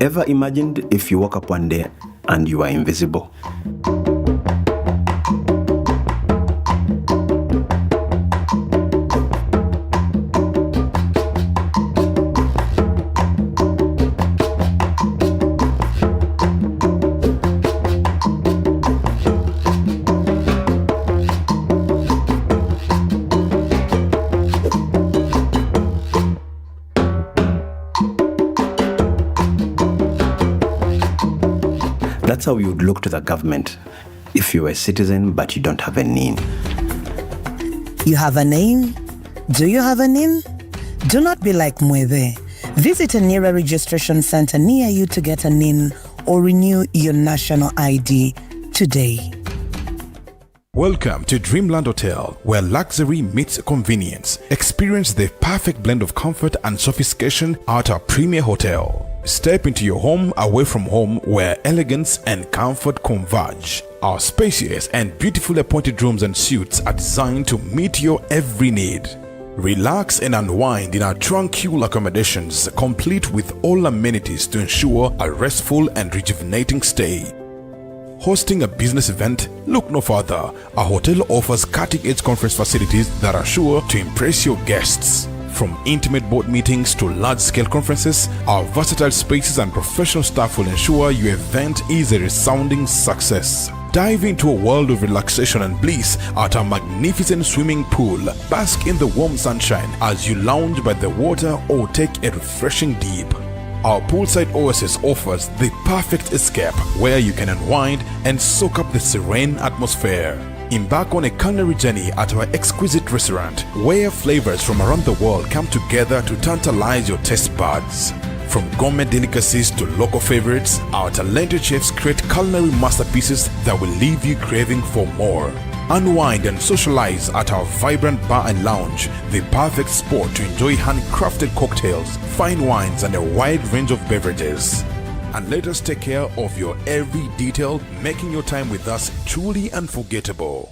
ever imagined if you woke up one day and you are invisible? That's how you would look to the government if you were a citizen but you don't have a NIN. You have a name? Do you have a NIN? Do not be like Mweve. Visit a NIRA registration center near you to get a NIN or renew your national ID today. Welcome to Dreamland Hotel, where luxury meets convenience. Experience the perfect blend of comfort and sophistication at our premier hotel. Step into your home away from home, where elegance and comfort converge. Our spacious and beautifully appointed rooms and suites are designed to meet your every need. Relax and unwind in our tranquil accommodations, complete with all amenities to ensure a restful and rejuvenating stay. Hosting a business event? Look no further. Our hotel offers cutting-edge conference facilities that are sure to impress your guests. From intimate board meetings to large-scale conferences, our versatile spaces and professional staff will ensure your event is a resounding success. Dive into a world of relaxation and bliss at our magnificent swimming pool. Bask in the warm sunshine as you lounge by the water or take a refreshing dip. Our poolside oasis offers the perfect escape where you can unwind and soak up the serene atmosphere. Embark on a culinary journey at our exquisite restaurant, where flavors from around the world come together to tantalize your taste buds. From gourmet delicacies to local favorites, our talented chefs create culinary masterpieces that will leave you craving for more. Unwind and socialize at our vibrant bar and lounge, the perfect spot to enjoy handcrafted cocktails, fine wines, and a wide range of beverages. And let us take care of your every detail, making your time with us truly unforgettable.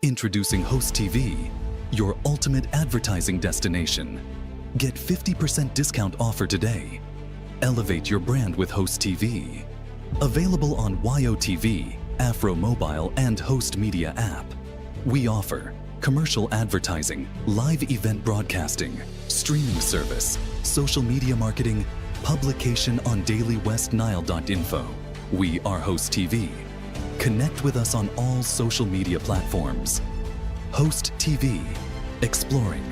Introducing Host TV, your ultimate advertising destination. Get 50% discount offer today. Elevate your brand with Host TV. Available on YOTV, Afro Mobile, and Host Media app. We offer commercial advertising, live event broadcasting, streaming service, social media marketing, publication on dailywestnile.info. We are Host TV. Connect with us on all social media platforms. Host TV, exploring.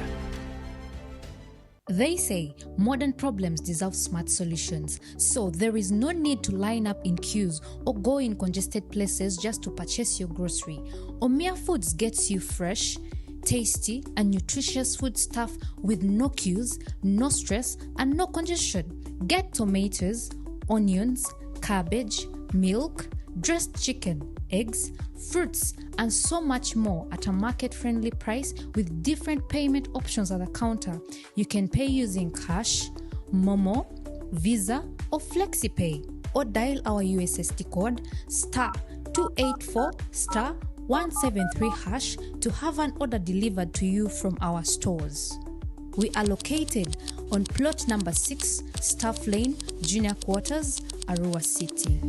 They say modern problems deserve smart solutions, so there is no need to line up in queues or go in congested places just to purchase your grocery. Omia Foods gets you fresh, tasty, and nutritious food stuff with no queues, no stress, and no congestion. Get tomatoes, onions, cabbage, milk, dressed chicken, eggs, fruits, and so much more at a market-friendly price with different payment options at the counter. You can pay using cash, Momo, Visa, or FlexiPay, or dial our USSD code *284*173# to have an order delivered to you from our stores. We are located on plot number 6, Staff Lane, Junior Quarters, Arua City.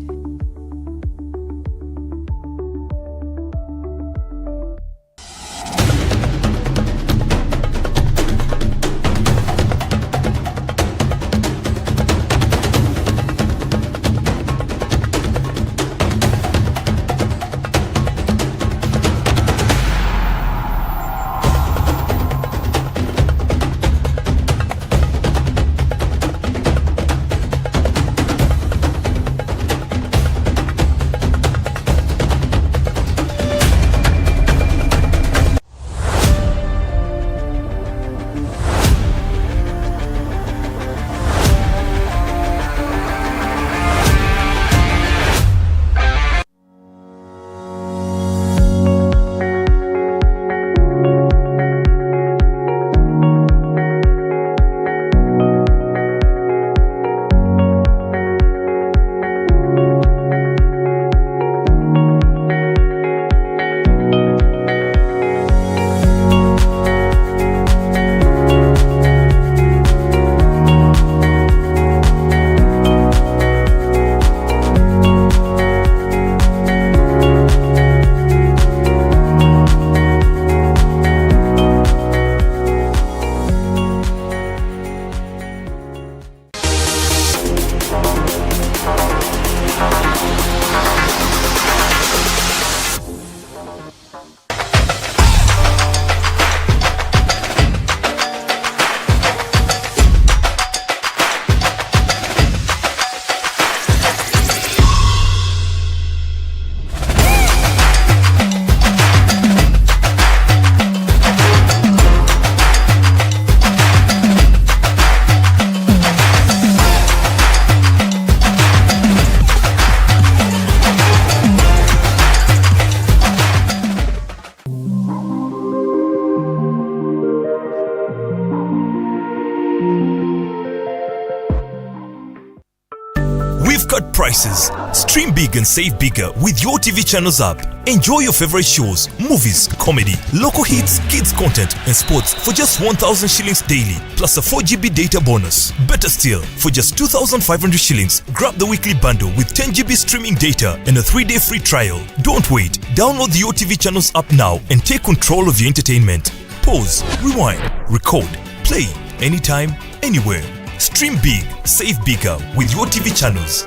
prices. Stream big and save bigger with your TV channels app. Enjoy your favorite shows, movies, comedy, local hits, kids content and sports for just 1,000 shillings daily plus a 4 GB data bonus. Better still, for just 2,500 shillings, grab the weekly bundle with 10 GB streaming data and a 3-day free trial. Don't wait. Download the OTV channels app now and take control of your entertainment. Pause, rewind, record, play anytime, anywhere. Stream big, save bigger with your TV channels.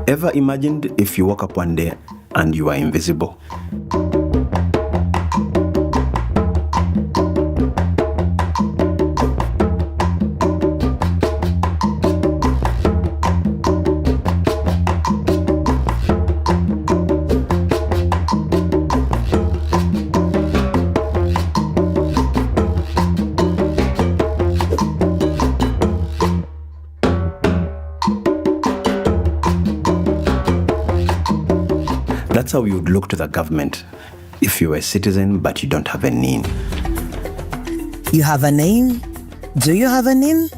Ever imagined if you woke up one day and you are invisible? That's how you would look to the government if you were a citizen but you don't have a NIN. You have a name? Do you have a NIN?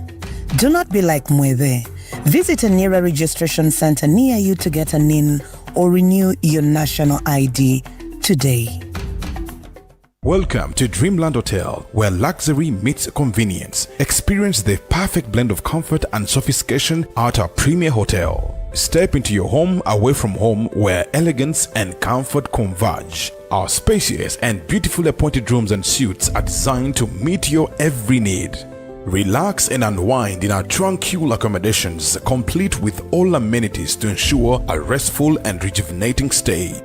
Do not be like Mweve. Visit a NIRA registration center near you to get a NIN or renew your national ID today. Welcome to Dreamland Hotel, where luxury meets convenience. Experience the perfect blend of comfort and sophistication at our premier hotel. Step into your home away from home, where elegance and comfort converge. Our spacious and beautifully appointed rooms and suites are designed to meet your every need. Relax and unwind in our tranquil accommodations, complete with all amenities to ensure a restful and rejuvenating stay.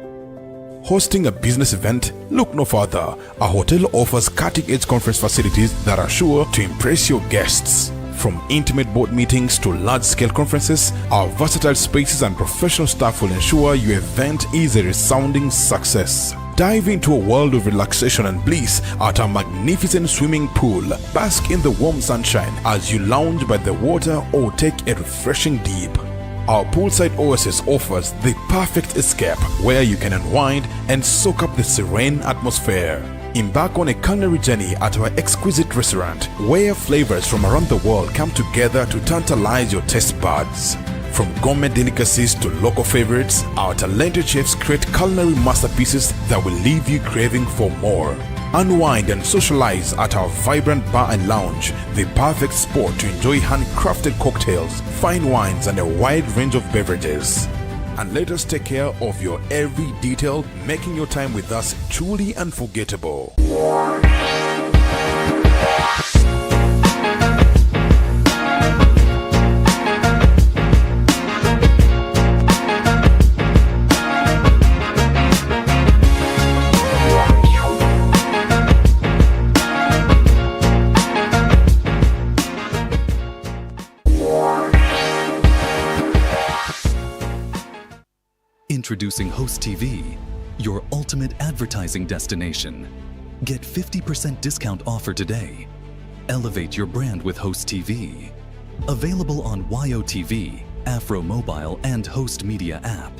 Hosting a business event? Look no further. Our hotel offers cutting-edge conference facilities that are sure to impress your guests. From intimate board meetings to large-scale conferences, our versatile spaces and professional staff will ensure your event is a resounding success. Dive into a world of relaxation and bliss at our magnificent swimming pool. Bask in the warm sunshine as you lounge by the water or take a refreshing dip. Our poolside oasis offers the perfect escape where you can unwind and soak up the serene atmosphere. Embark on a culinary journey at our exquisite restaurant, where flavors from around the world come together to tantalize your taste buds. From gourmet delicacies to local favorites, our talented chefs create culinary masterpieces that will leave you craving for more. Unwind and socialize at our vibrant bar and lounge, the perfect spot to enjoy handcrafted cocktails, fine wines, and a wide range of beverages. And let us take care of your every detail, making your time with us truly unforgettable. Introducing Host TV, your ultimate advertising destination. Get 50% discount offer today. Elevate your brand with Host TV. Available on YOTV, Afro Mobile, and Host Media app.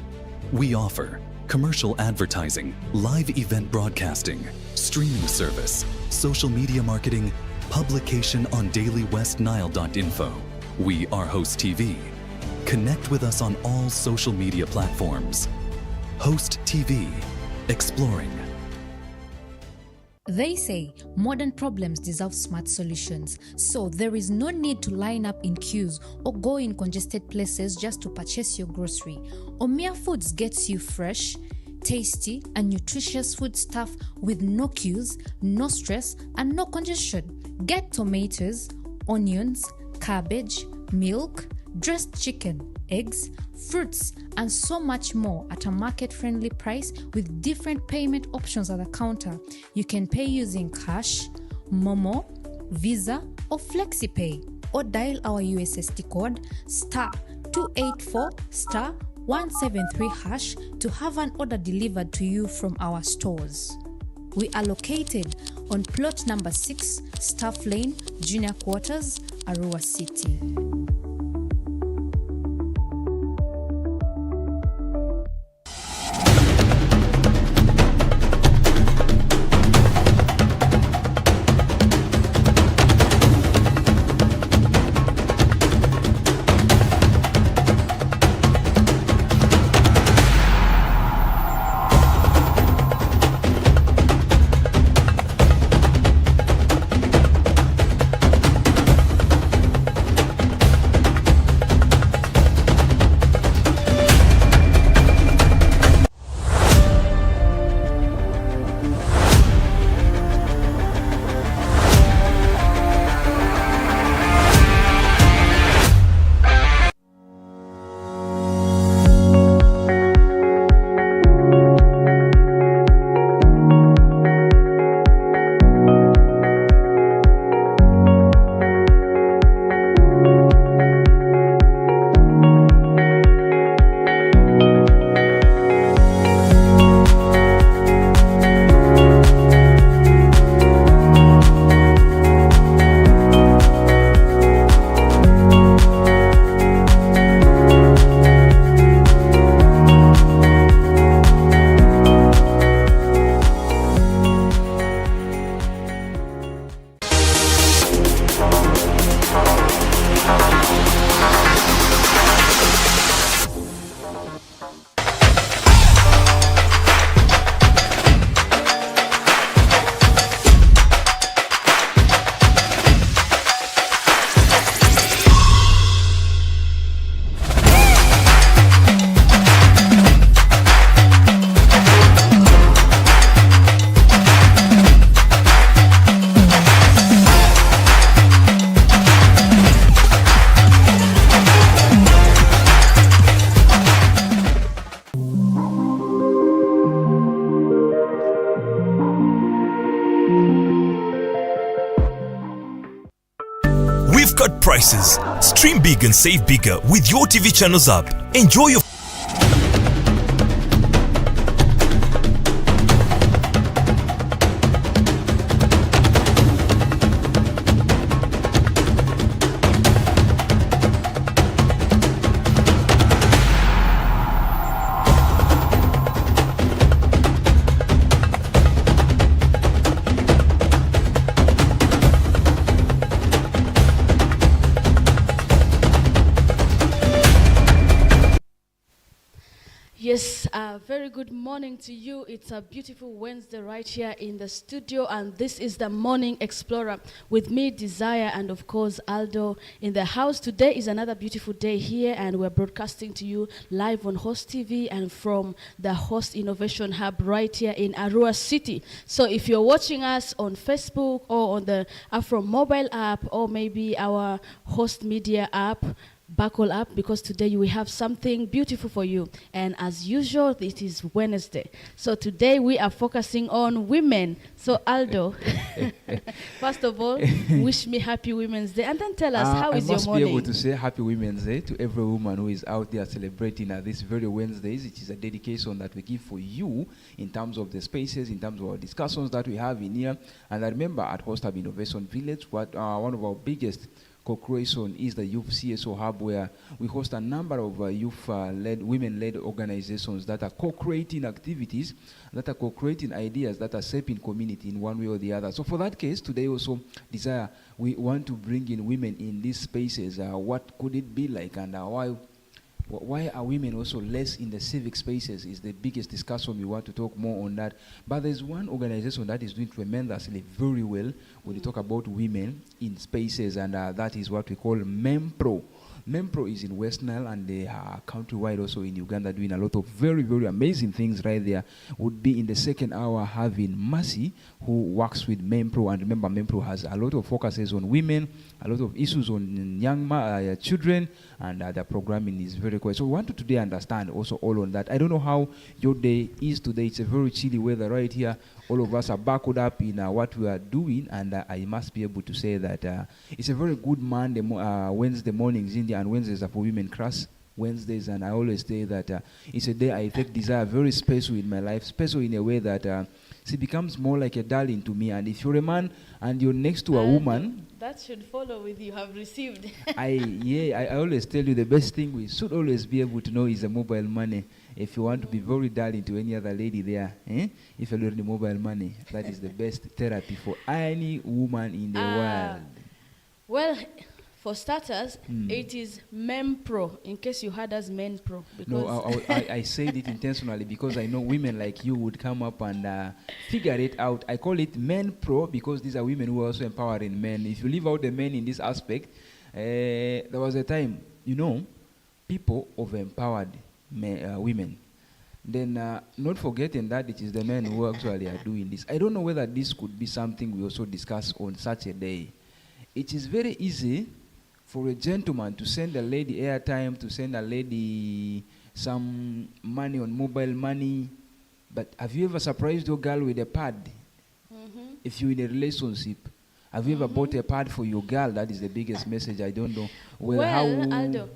We offer commercial advertising, live event broadcasting, streaming service, social media marketing, publication on dailywestnile.info. We are Host TV. Connect with us on all social media platforms. Host TV. Exploring. They say modern problems deserve smart solutions, so there is no need to line up in queues or go in congested places just to purchase your grocery. Omia Foods gets you fresh, tasty and nutritious food stuff with no queues, no stress and no congestion. Get tomatoes, onions, cabbage, milk, dressed chicken, eggs, fruits and so much more at a market-friendly price with different payment options at the counter. You can pay using cash, Momo, Visa or FlexiPay, or dial our USSD code *284*173# to have an order delivered to you from our stores. We are located on plot number 6, Staff Lane, Junior Quarters, Arua City. We've cut prices. Stream big and save bigger with your TV channels app. Enjoy your Yes, very good morning to you. It's a beautiful Wednesday right here in the studio, and this is the Morning Explorer with me, Desire, and of course Aldo in the house. Today is another beautiful day here, and we're broadcasting to you live on Host TV and from the Host Innovation Hub right here in Arua City. So if you're watching us on Facebook or on the Afro mobile app or maybe our Host Media app, buckle up, because today we have something beautiful for you. And as usual, it is Wednesday. So today we are focusing on women. So Aldo, first of all, wish me happy Women's Day, and then tell us how is your morning? I must be able to say happy Women's Day to every woman who is out there celebrating this very Wednesdays. It is a dedication that we give for you in terms of the spaces, in terms of our discussions that we have in here. And I remember at Host Hub Innovation Village, one of our biggest co-creation is the Youth CSO Hub, where we host a number of youth-led, women-led organizations that are co-creating activities, that are co-creating ideas, that are shaping community in one way or the other. So for that case, today also, Desire, we want to bring in women in these spaces. What could it be like, and Why are women also less in the civic spaces is the biggest discussion. We want to talk more on that. But there's one organization that is doing tremendously very well when you talk about women in spaces, and that is what we call MEMPRO. MEMPRO is in West Nile, and they are countrywide also in Uganda, doing a lot of very, very amazing things right there. Would be in the second hour having Mercy, who works with MEMPRO. And remember, MEMPRO has a lot of focuses on women, a lot of issues on young children, and the programming is very cool. So we want to today understand also all on that. I don't know how your day is today. It's a very chilly weather right here. All of us are buckled up in what we are doing, and I must be able to say that it's a very good Monday, Wednesday mornings in there, and Wednesdays are for women class Wednesdays, and I always say that it's a day I take desire very special in my life, special in a way that she becomes more like a darling to me. And if you're a man and you're next to a woman, that should follow with you have received. I always tell you the best thing we should always be able to know is the mobile money. If you want to be very darling to any other lady there, if you learn the mobile money, that is the best therapy for any woman in the world. Well, for starters, it is MEMPRO, in case you heard as MENPRO. No, I said it intentionally because I know women like you would come up and figure it out. I call it MENPRO because these are women who are also empowering men. If you leave out the men in this aspect, there was a time, people over-empowered women. Then not forgetting that it is the men who actually are doing this. I don't know whether this could be something we also discuss on such a day. It is very easy for a gentleman to send a lady airtime, to send a lady some money on mobile money. But have you ever surprised your girl with a pad? If you're in a relationship, have you ever bought a pad for your girl? That is the biggest message. I don't know. Aldo,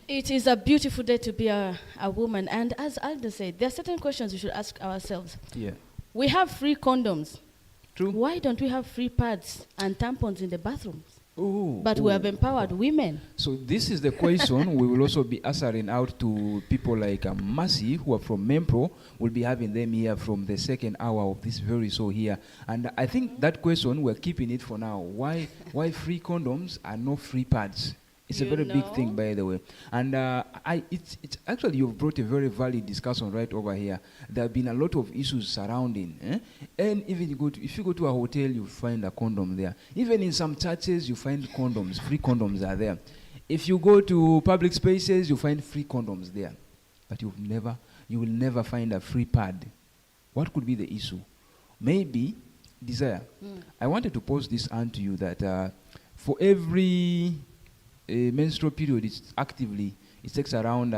it is a beautiful day to be a woman. And as Aldo said, there are certain questions we should ask ourselves. Yeah. We have free condoms. True. Why don't we have free pads and tampons in the bathrooms? But we have empowered women. So this is the question we will also be answering out to people like Mercy, who are from MEMPRO. We'll be having them here from the second hour of this very show here. And I think that question, we're keeping it for now. Why free condoms and no free pads? It's a very big thing, by the way. And it's actually, you've brought a very valid discussion right over here. There have been a lot of issues surrounding. And even if you go to a hotel, you find a condom there. Even in some churches, you find condoms. Free condoms are there. If you go to public spaces, you find free condoms there. But you will never find a free pad. What could be the issue? Maybe, Desire, I wanted to pose this on to you that for every menstrual period, it takes around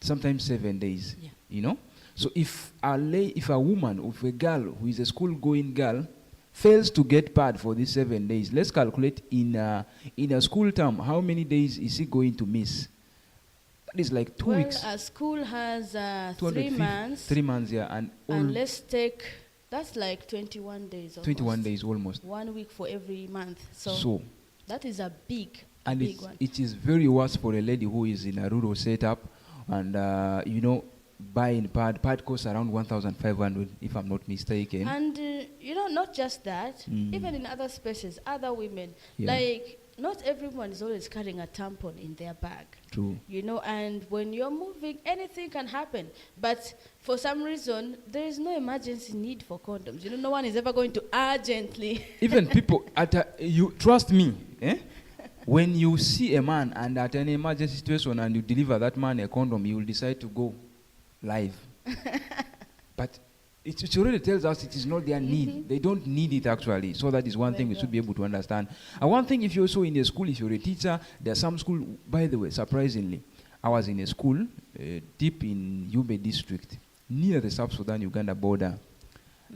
sometimes 7 days. Yeah. So if a woman, if a girl who is a school-going girl fails to get pad for these 7 days, let's calculate in a school term, how many days is he going to miss? That is like 2 weeks. A school has 3 months. 3 months, yeah. And let's take, that's like 21 days almost. 21 days almost. 1 week for every month. So that is a big one. It is very worse for a lady who is in a rural setup and, buying pad costs around 1,500, if I'm not mistaken. And, not just that, even in other spaces, other women, not everyone is always carrying a tampon in their bag. True. And when you're moving, anything can happen. But for some reason, there is no emergency need for condoms. No one is ever going to urgently. Even people, you trust me, when you see a man and at an emergency situation and you deliver that man a condom, you will decide to go live. But it already tells us it is not their need. They don't need it actually. So that is one thing we should be able to understand. And one thing, if you're also in a school, if you're a teacher, there are some school, by the way, surprisingly, I was in a school deep in Yube district, near the South Sudan-Uganda border.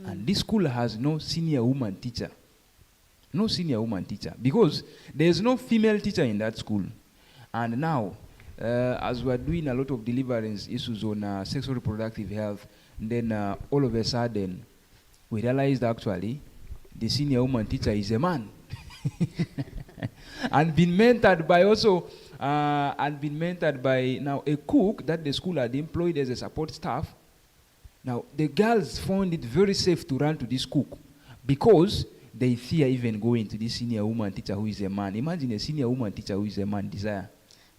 And this school has no senior woman teacher. No senior woman teacher, because there's no female teacher in that school. And now, as we're doing a lot of deliverance issues on sexual reproductive health, then all of a sudden, we realized actually the senior woman teacher is a man. And been mentored by now a cook that the school had employed as a support staff. Now, the girls found it very safe to run to this cook because they fear even going to this senior woman teacher who is a man. Imagine a senior woman teacher who is a man, Desire.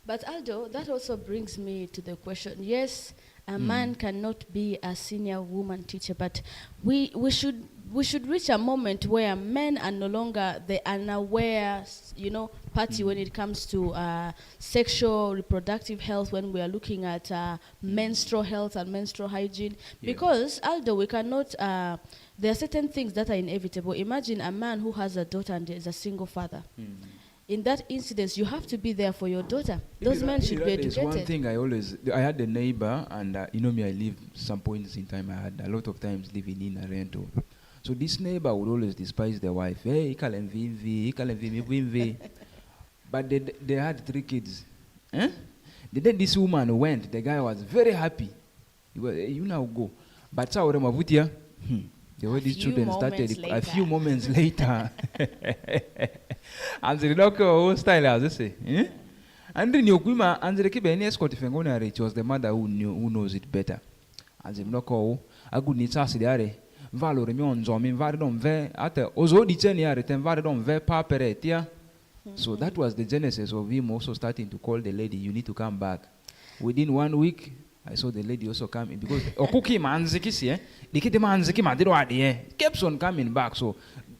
But Aldo, that also brings me to the question. Yes, a man cannot be a senior woman teacher, but we should reach a moment where men are no longer the unaware, party when it comes to sexual reproductive health, when we are looking at menstrual health and menstrual hygiene. Yeah. Because although we cannot, there are certain things that are inevitable. Imagine a man who has a daughter and is a single father. In that incident, you have to be there for your daughter. Those men should be educated. There's one thing I had a neighbor, and me, I live some points in time. I had a lot of times living in a rental. So this neighbor would always despise the wife. Hey, but they had 3 kids. The day this woman went, the guy was very happy. He was, hey, you now go. But the way these children started, a few moments later, and the local style, as they say, and then Yokuma and the Kibani escort it was the mother who knows it better. And the local, a good necessary. Valoremion zombie varidon ve at ozo di ceniare ten varidon ve paperetia. So that was the genesis of him also starting to call the lady, you need to come back. Within 1 week, I saw the lady also coming because Okuki manziki, the kid manziki madiro kept on coming back. So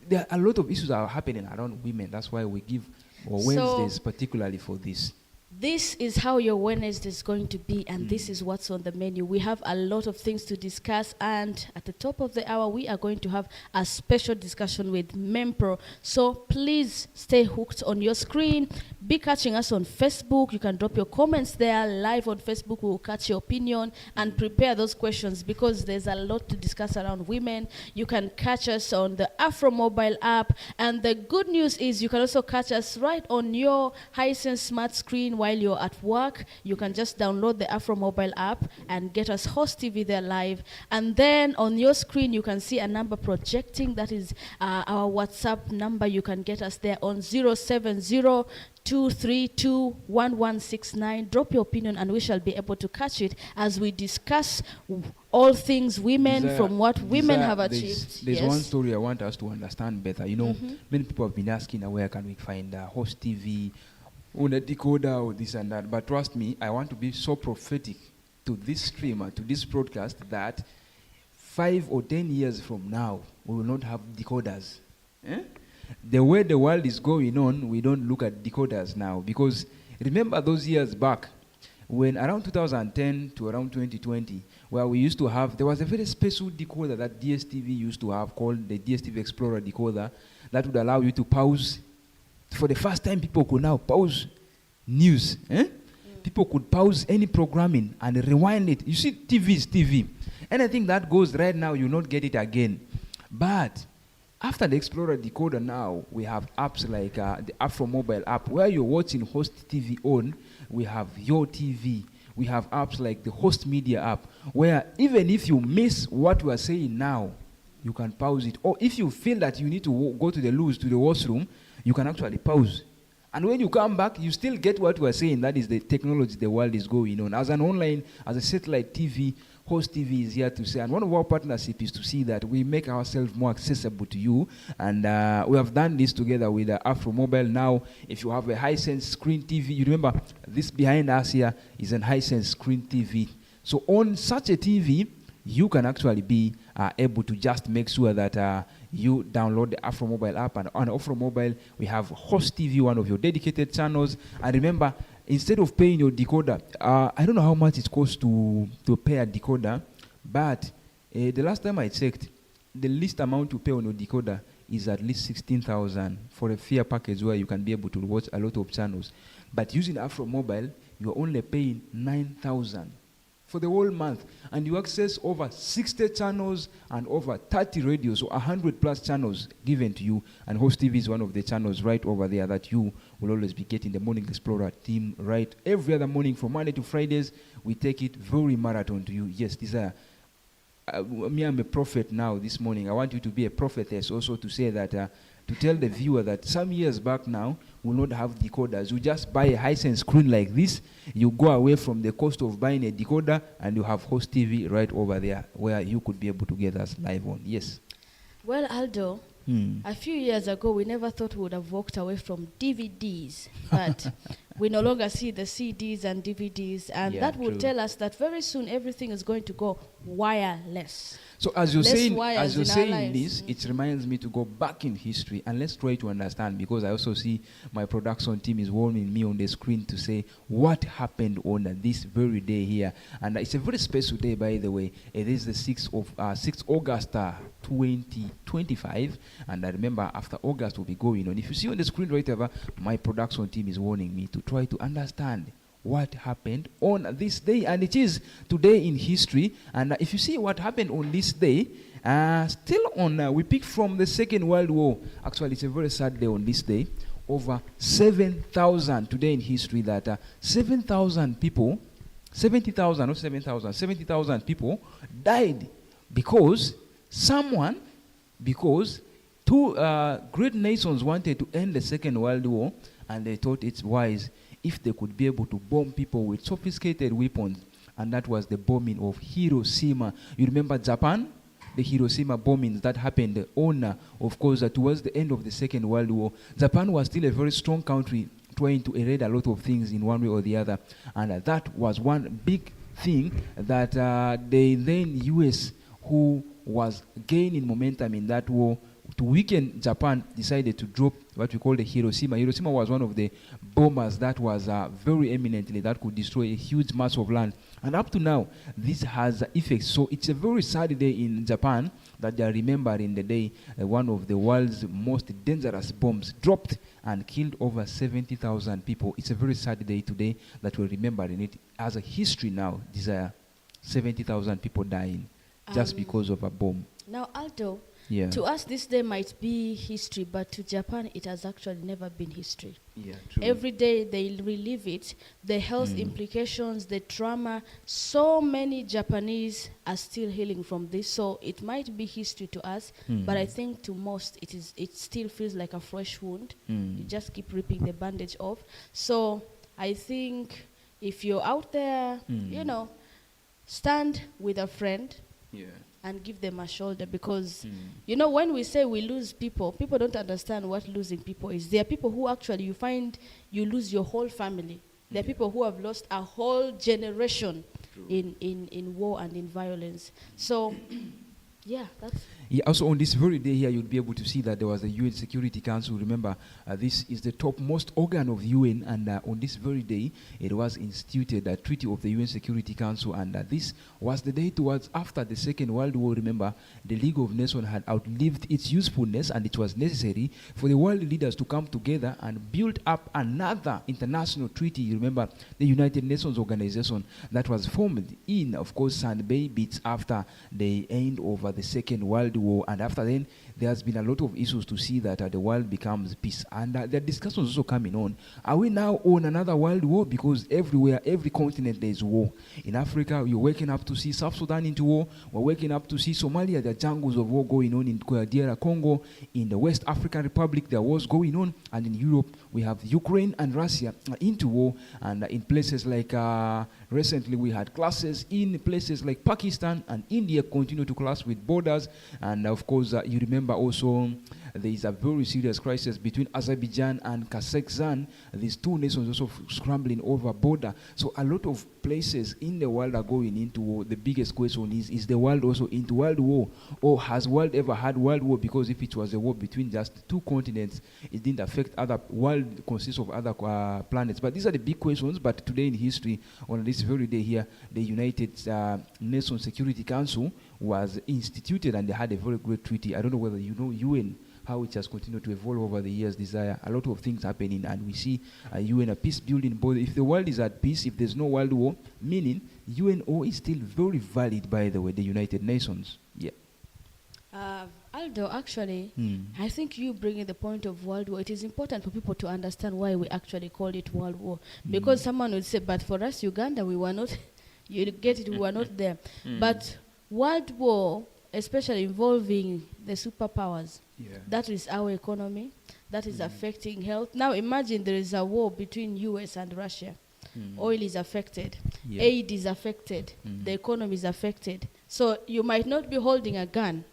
there are a lot of issues that are happening around women. That's why we give Wednesdays particularly for this. This is how your Wednesday is going to be, and this is what's on the menu. We have a lot of things to discuss, and at the top of the hour, we are going to have a special discussion with Mempro. So please stay hooked on your screen. Be catching us on Facebook. You can drop your comments there live on Facebook. We will catch your opinion and prepare those questions because there's a lot to discuss around women. You can catch us on the Afro mobile app, and the good news is you can also catch us right on your Hisense smart screen while you're at work. You can just download the Afro mobile app and get us Host TV there live. And then on your screen, you can see a number projecting. That is our WhatsApp number. You can get us there on 070-232-1169. Drop your opinion and we shall be able to catch it as we discuss all things women from what women have achieved. There's one story I want us to understand better. Many people have been asking where can we find Host TV, on a decoder or this and that. But trust me, I want to be so prophetic to this streamer, to this broadcast, that 5 or 10 years from now, we will not have decoders. The way the world is going on, we don't look at decoders now. Because remember those years back, when around 2010 to around 2020, where we used to have, there was a very special decoder that DSTV used to have called the DSTV Explorer decoder that would allow you to pause. For the first time, people could now pause news. People could pause any programming and rewind it. You see, TV is TV. Anything that goes right now, you'll not get it again. But after the Explorer decoder now, we have apps like the Afro mobile app, where you're watching Host TV on. We have Your TV. We have apps like the Host Media app, where even if you miss what we are saying now, you can pause it. Or if you feel that you need to go to the loos, to the washroom, you can actually pause. And when you come back, you still get what we're saying. That is the technology the world is going on. As an online, as a satellite TV, Host TV is here to say, and one of our partnerships is to see that we make ourselves more accessible to you. And we have done this together with Afro Mobile. Now, if you have a Hisense screen TV, you remember this behind us here is an Hisense screen TV. So on such a TV, you can actually be able to just make sure that you download the Afro Mobile app, and on Afro Mobile, we have Host TV, one of your dedicated channels. And remember, instead of paying your decoder, I don't know how much it costs to pay a decoder, but the last time I checked, the least amount to pay on your decoder is at least 16,000 for a fair package where you can be able to watch a lot of channels. But using Afro Mobile, you're only paying 9,000 for the whole month, and you access over 60 channels and over 30 radios, so 100 plus channels given to you. And Host TV is one of the channels right over there that you will always be getting the Morning Explorer team right every other morning from Monday to Fridays. We take it very marathon to you. Yes, these are me, I'm a prophet now this morning. I want you to be a prophetess also, to say that to tell the viewer that some years back now, we'll not have decoders. You just buy a Hisense screen like this, you go away from the cost of buying a decoder, and you have Host TV right over there where you could be able to get us live on. Yes. Well, Aldo, a few years ago, we never thought we would have walked away from DVDs. But we no longer see the CDs and DVDs, and Yeah, that will true. tell us that very soon everything is going to go wireless. So as you're Less saying, wires in our saying lives. this, it reminds me to go back in history and let's try to understand, because I also see my production team is warning me on the screen to say what happened on this very day here, and it's a very special day, by the way. It is the 6th August 2025, and I remember after August will be going on. If you see on the screen right over, my production team is warning me to try to understand what happened on this day, and it is today in history. And if you see what happened on this day, still on, we pick from the Second World War. Actually, it's a very sad day on this day. Over 7,000 today in history, that 7,000 people, 70,000, not 7,000, 70,000 people died because two great nations wanted to end the Second World War, and they thought it's wise if they could be able to bomb people with sophisticated weapons, and that was the bombing of Hiroshima. You remember Japan? The Hiroshima bombings that happened on, of course, towards the end of the Second World War. Japan was still a very strong country, trying to erase a lot of things in one way or the other, and that was one big thing that the then US, who was gaining momentum in that war, to weaken Japan, decided to drop what we call the Hiroshima. Hiroshima was one of the bombers that was very eminently, that could destroy a huge mass of land. And up to now, this has effects. So it's a very sad day in Japan that they are remembering the day one of the world's most dangerous bombs dropped and killed over 70,000 people. It's a very sad day today that we're remembering it as a history now. Desire 70,000 people dying just because of a bomb. Now, Aldo, Yeah. to us this day might be history, but to Japan it has actually never been history. Yeah, true. Every day they relive it, the health implications, the trauma. So many Japanese are still healing from this, so it might be history to us, but I think to most it still feels like a fresh wound. You just keep ripping the bandage off. So I think if you're out there, stand with a friend. Yeah. And give them a shoulder, because when we say we lose people don't understand what losing people is. There are people who actually you find you lose your whole family. There are people who have lost a whole generation in war and in violence. So that's Also on this very day here, you'll be able to see that there was a UN Security Council. Remember, this is the topmost organ of UN, and on this very day, it was instituted, the Treaty of the UN Security Council, and this was the day towards after the Second World War. Remember, the League of Nations had outlived its usefulness, and it was necessary for the world leaders to come together and build up another international treaty. You remember, the United Nations Organization that was formed in, of course, Sand Bay bits after the end of the Second World War, and after then there has been a lot of issues to see that the world becomes peace, and there are discussions also coming on. Are we now on another world war? Because everywhere, every continent, there is war. In Africa, you're waking up to see South Sudan into war. We're waking up to see Somalia, the jungles of war going on in DR Congo. In the West African Republic, there was going on, and in Europe we have Ukraine and Russia into war, and in places like recently we had clashes in places like Pakistan, and India continue to clash with borders. And of course, you remember also there is a very serious crisis between Azerbaijan and Kazakhstan. These two nations also scrambling over border. So a lot of places in the world are going into war. The biggest question is the world also into world war? Or has world ever had world war? Because if it was a war between just two continents, it didn't affect other world, consists of other planets. But these are the big questions. But today in history, on this very day here, the United Nations Security Council was instituted, and they had a very great treaty. I don't know whether you know UN, how it has continued to evolve over the years. Desire a lot of things happening, and we see UN a peace building. But if the world is at peace, if there's no world war, meaning UNO is still very valid, by the way, the United Nations. Yeah. Aldo, actually, I think you bring in the point of world war. It is important for people to understand why we actually call it world war. Because someone would say, but for us, Uganda, we were not, you get it, we were not there. But world war, especially involving the superpowers, that is our economy, that is affecting health. Now imagine there is a war between US and Russia. Oil is affected, aid is affected, the economy is affected. So you might not be holding a gun,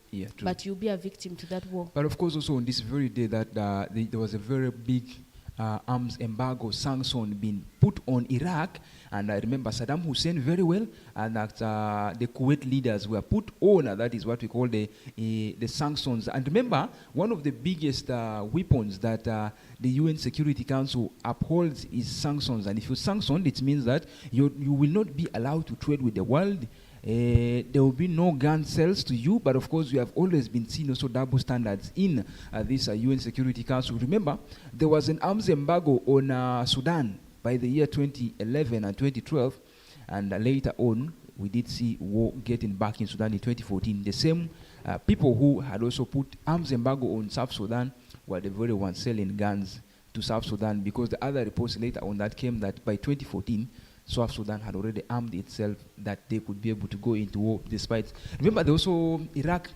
but you'll be a victim to that war. But of course also on this very day that there was a very big arms embargo sanction been put on Iraq, and I remember Saddam Hussein very well, and that the Kuwait leaders were put on, that is what we call the sanctions. And remember, one of the biggest weapons that the UN Security Council upholds is sanctions, and if you sanctioned, it means that you will not be allowed to trade with the world. There will be no gun sales to you, but of course you have always been seen also double standards in this UN Security Council. Remember, there was an arms embargo on Sudan by the year 2011 and 2012, and later on we did see war getting back in Sudan in 2014. The same people who had also put arms embargo on South Sudan were the very ones selling guns to South Sudan, because the other reports later on that came that by 2014, South Sudan had already armed itself that they could be able to go into war despite. Remember, there also Iraq,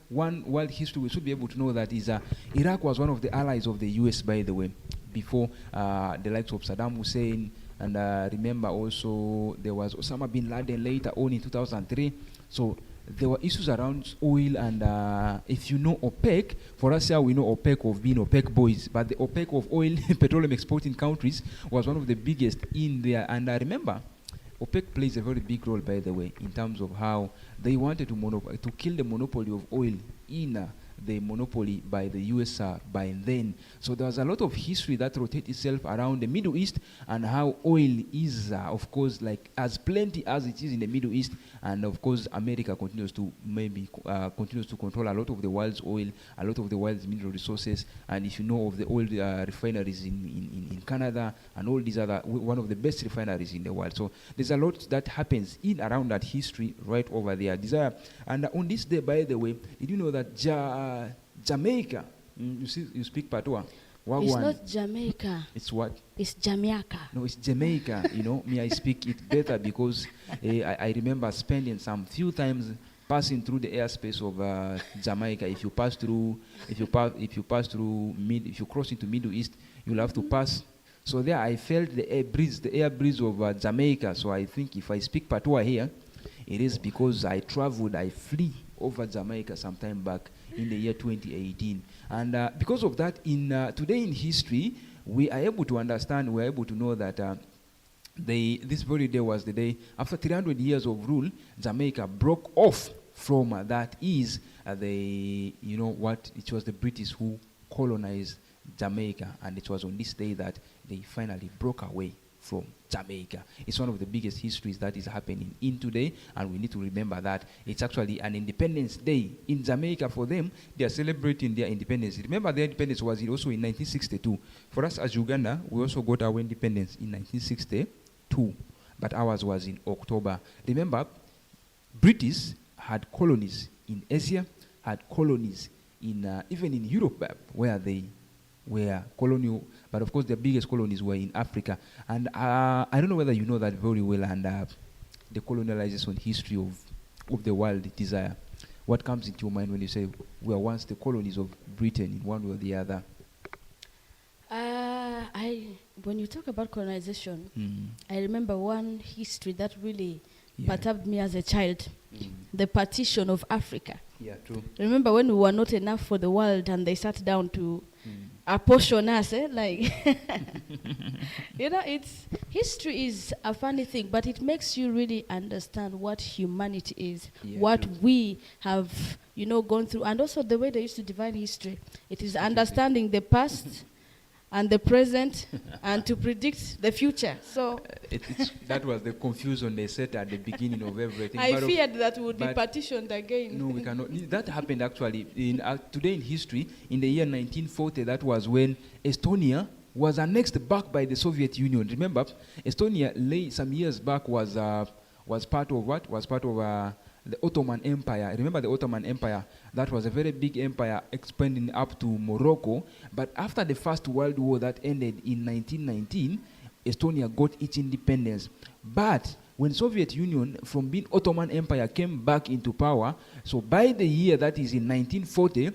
one world history we should be able to know that is Iraq was one of the allies of the US, by the way, before the likes of Saddam Hussein. And remember also there was Osama bin Laden later on in 2003. So there were issues around oil, and if you know OPEC, for us here we know OPEC of being OPEC boys, but the OPEC of oil petroleum exporting countries was one of the biggest in there. And I remember OPEC plays a very big role, by the way, in terms of how they wanted to kill the monopoly of oil in the monopoly by the US by then. So there was a lot of history that rotates itself around the Middle East, and how oil is, of course, like as plenty as it is in the Middle East, and of course America continues to control a lot of the world's oil, a lot of the world's mineral resources. And if you know of the oil refineries in Canada and all these other, one of the best refineries in the world. So there's a lot that happens in around that history right over there. Desire. And on this day, by the way, did you know that Jamaica, you speak Patois? It's not Jamaica. It's what? It's Jamaica. No, it's Jamaica. You know, me, I speak it better because I remember spending some few times passing through the airspace of Jamaica. If you cross into Middle East, you'll have to pass. So there, I felt the air breeze of Jamaica. So I think if I speak Patois here, it is because I flew over Jamaica some time back in the year 2018. And because of that, today in history, we are able to understand, we are able to know that this very day was the day, after 300 years of rule, Jamaica broke off from that is it was the British who colonized Jamaica, and it was on this day that they finally broke away from Jamaica. It's one of the biggest histories that is happening in today, and we need to remember that it's actually an Independence Day in Jamaica. For them, they are celebrating their independence. Remember, their independence was also in 1962. For us as Uganda, we also got our independence in 1962, but ours was in October. Remember, British had colonies in Asia, had colonies in even in Europe, where they were colonial, but of course the biggest colonies were in Africa. And I don't know whether you know that very well, and the colonialization history of the world. Desire. What comes into your mind when you say we were once the colonies of Britain in one way or the other? When you talk about colonization, I remember one history that really perturbed me as a child. The partition of Africa. Yeah, true. Remember when we were not enough for the world and they sat down to apportion us, history is a funny thing, but it makes you really understand what humanity is, what we have, gone through, and also the way they used to define history. It is understanding the past and the present and to predict the future. So that was the confusion they set at the beginning of everything. I feared that would be partitioned again. No, we cannot. That happened actually today in history. In the year 1940, that was when Estonia was annexed back by the Soviet Union. Remember, Estonia some years back was part of what? Was part of the Ottoman Empire. Remember the Ottoman Empire? That was a very big empire expanding up to Morocco. But after the First World War that ended in 1919, Estonia got its independence. But when Soviet Union, from being Ottoman Empire, came back into power, so by the year that is in 1940,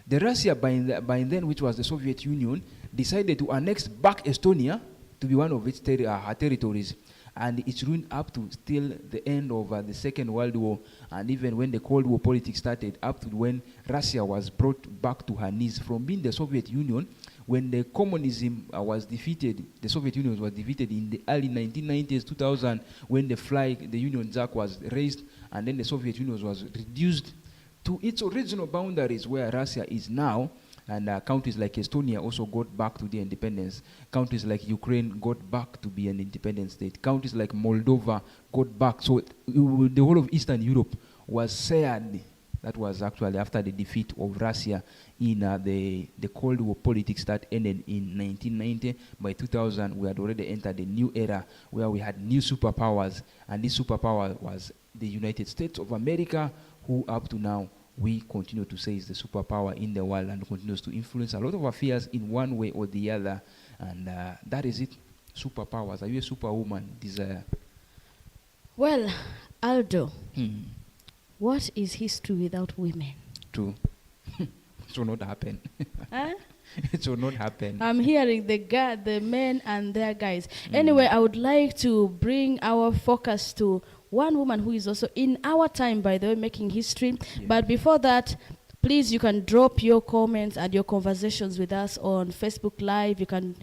the Russia by then, which was the Soviet Union, decided to annex back Estonia to be one of its territories. And it's ruined up to still the end of the Second World War, and even when the Cold War politics started, up to when Russia was brought back to her knees from being the Soviet Union, when the communism was defeated, the Soviet Union was defeated in the early 1990s, 2000, when the Union Jack was raised, and then the Soviet Union was reduced to its original boundaries where Russia is now, and countries like Estonia also got back to their independence. Countries like Ukraine got back to be an independent state. Countries like Moldova got back. So the whole of Eastern Europe was shared. That was actually after the defeat of Russia in the Cold War politics that ended in 1990. By 2000, we had already entered a new era where we had new superpowers, and this superpower was the United States of America, who up to now we continue to say is the superpower in the world and continues to influence a lot of affairs in one way or the other. And that is it. Superpowers. Are you a superwoman, Desire? Well, Aldo, what is history without women? True. It will not happen. Huh? It will not happen. I'm hearing the men and their guys. Anyway, I would like to bring our focus to one woman who is also in our time, by the way, making history. Yeah. But before that, please, you can drop your comments and your conversations with us on Facebook Live. You can,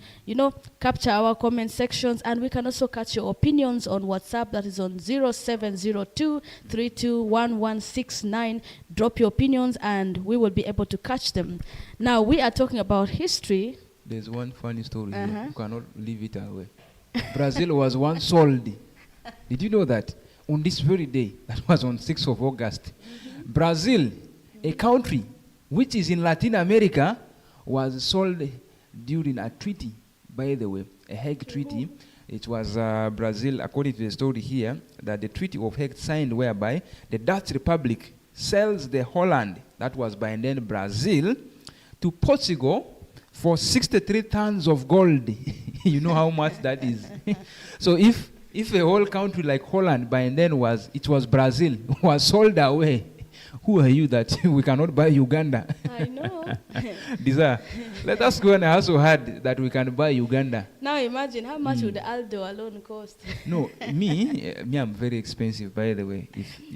capture our comment sections, and we can also catch your opinions on WhatsApp. That is on 0702321169. Drop your opinions, and we will be able to catch them. Now, we are talking about history. There's one funny story here. You cannot leave it away. Brazil was once sold. Did you know that? On this very day, that was on 6th of August, Brazil, a country which is in Latin America, was sold during a treaty, by the way, a Hague Treaty. It was Brazil, according to the story here, that the Treaty of Hague signed whereby the Dutch Republic sells the Holland, that was by then Brazil, to Portugal for 63 tons of gold. You know how much that is. So if a whole country like Holland by then was Brazil, was sold away, who are you that we cannot buy Uganda? I know. Desire, let us go and also hard that we can buy Uganda. Now imagine how much would Aldo alone cost? No, me, I'm very expensive, by the way.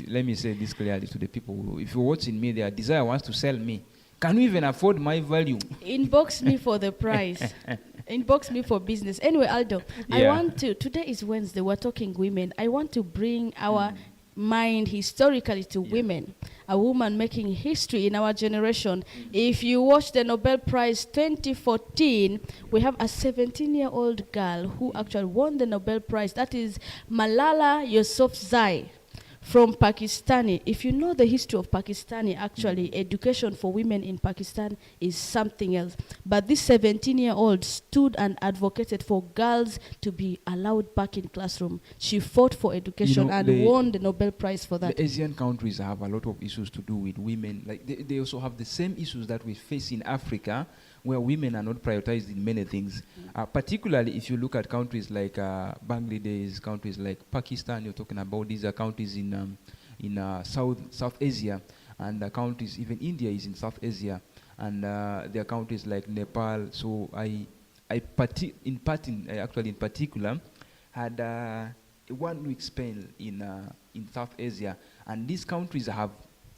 Let me say this clearly to the people. If you're watching me there, Desire wants to sell me. Can you even afford my value? Inbox me for the price. Inbox me for business. Anyway, Aldo, today is Wednesday, we're talking women. I want to bring our mind historically to women. A woman making history in our generation. If you watch the Nobel Prize 2014, we have a 17-year-old girl who actually won the Nobel Prize. That is Malala Yousafzai from Pakistani. If you know the history of Pakistani, actually, education for women in Pakistan is something else. But this 17-year-old stood and advocated for girls to be allowed back in classroom. She fought for education and won the Nobel Prize for that. The Asian countries have a lot of issues to do with women. Like they also have the same issues that we face in Africa, where women are not prioritized in many things. Particularly if you look at countries like Bangladesh, countries like Pakistan, you're talking about these are countries in South Asia, and countries, even India is in South Asia, and there are countries like Nepal. So I in particular had a 1 week spent in South Asia, and these countries have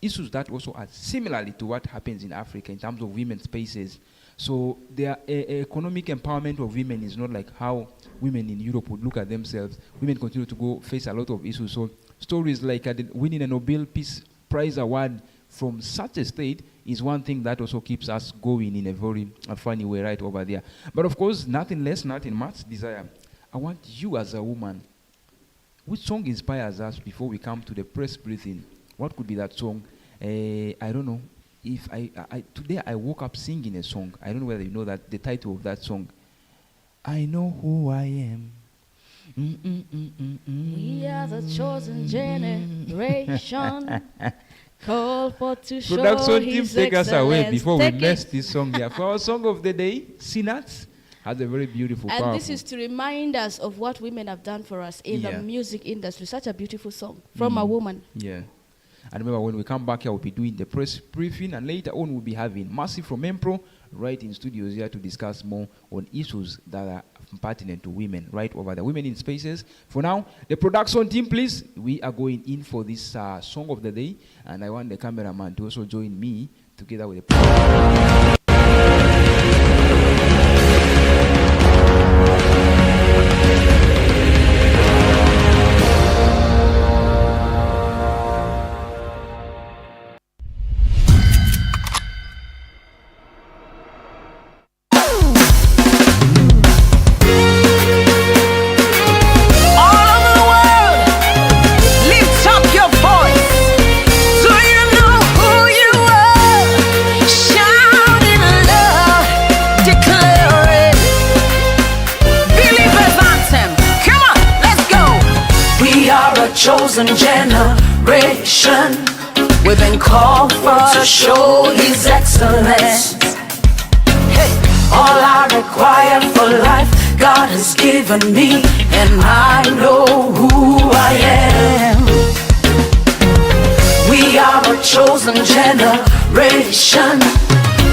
issues that also are similarly to what happens in Africa in terms of women's spaces. So their economic empowerment of women is not like how women in Europe would look at themselves. Women continue to face a lot of issues. So stories like winning a Nobel Peace Prize award from such a state is one thing that also keeps us going in a very funny way right over there. But of course, nothing less, nothing much, Desire. I want you as a woman, which song inspires us before we come to the press briefing? What could be that song? I don't know. If today I woke up singing a song. I don't know whether you know that the title of that song. I know who I am. We are the chosen generation. Call for to show Production team, his take us away excellence. before we mess this song here. For our song of the day, Sinats has a very beautiful, And powerful. this is to remind us of what women have done for us in the music industry. Such a beautiful song from a woman. Yeah. And remember, when we come back here, we'll be doing the press briefing, and later on, we'll be having Massive from Empro right in studios here to discuss more on issues that are pertinent to women right over there. Women in spaces. For now, the production team, please. We are going in for this song of the day, and I want the cameraman to also join me together with the chosen generation. We've been called for to show His excellence. Hey, all I require for life, God has given me, and I know who I am. We are a chosen generation.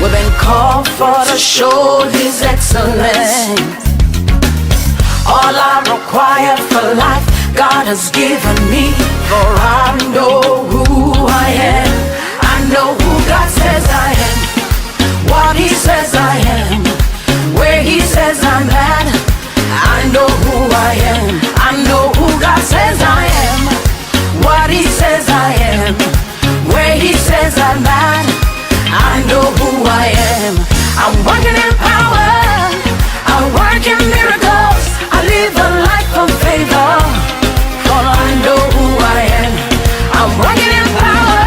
We've been called for to show His excellence. All I require for life, God has given me, for I know who I am. I know who God says I am, what He says I am, where He says I'm at. I know who I am. I know who God says I am, what He says I am, where He says I'm at. I know who I am. I'm working in power, I work in miracles, I live a life of favor, for I know who I am. I'm working in power,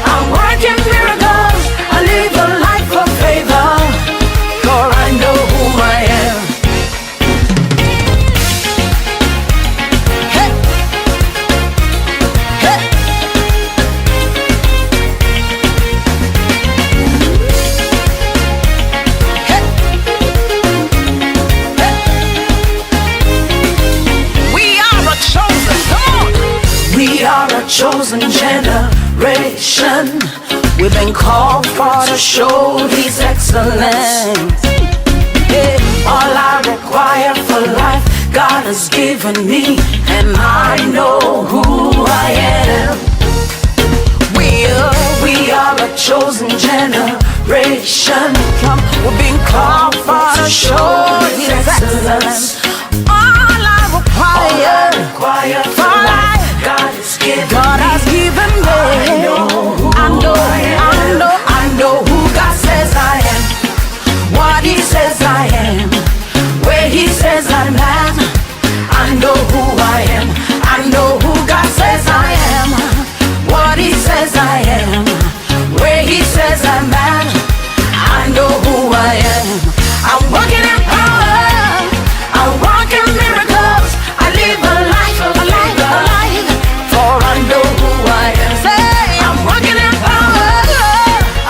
I work in miracles, I live a life of favor, for I know who I am. Hey. Hey. Chosen generation, we've been called for to show His excellence. Yeah. All I require for life, God has given me, and I know who I am. We are a chosen generation. Come, we've been called for to show His excellence. All I require for life, God has given me. I know who God says I am, what He says I am, where He says I'm at. I know who I am. I know who God says I am, what He says I am, where He says I'm at. I know who I am. I'm walking in power, I walk in miracles, I live a life of a life. For I know who I am. Say, I'm walking in power,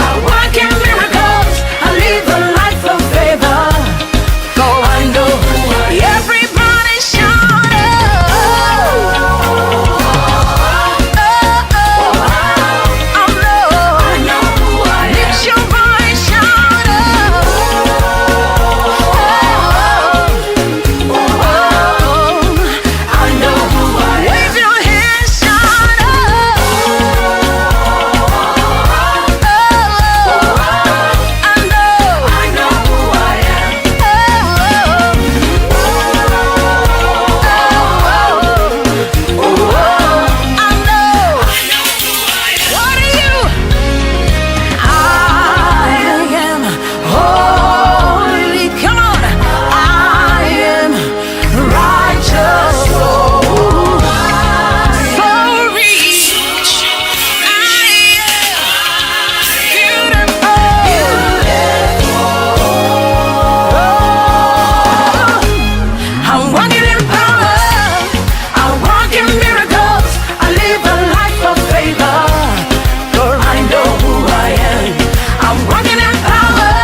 I walk in miracles, I live a life of favor. For I know who I am. Everybody shout I know who I am. Lift your voice, shout I know who I am. Wave your hands, shout I know who I am. What are you? I am holy. Come on. I am righteous. So rich. I am beautiful. I'm walking in power, I walk in miracles, I live a life of favor, for I know who I am. I'm walking in power,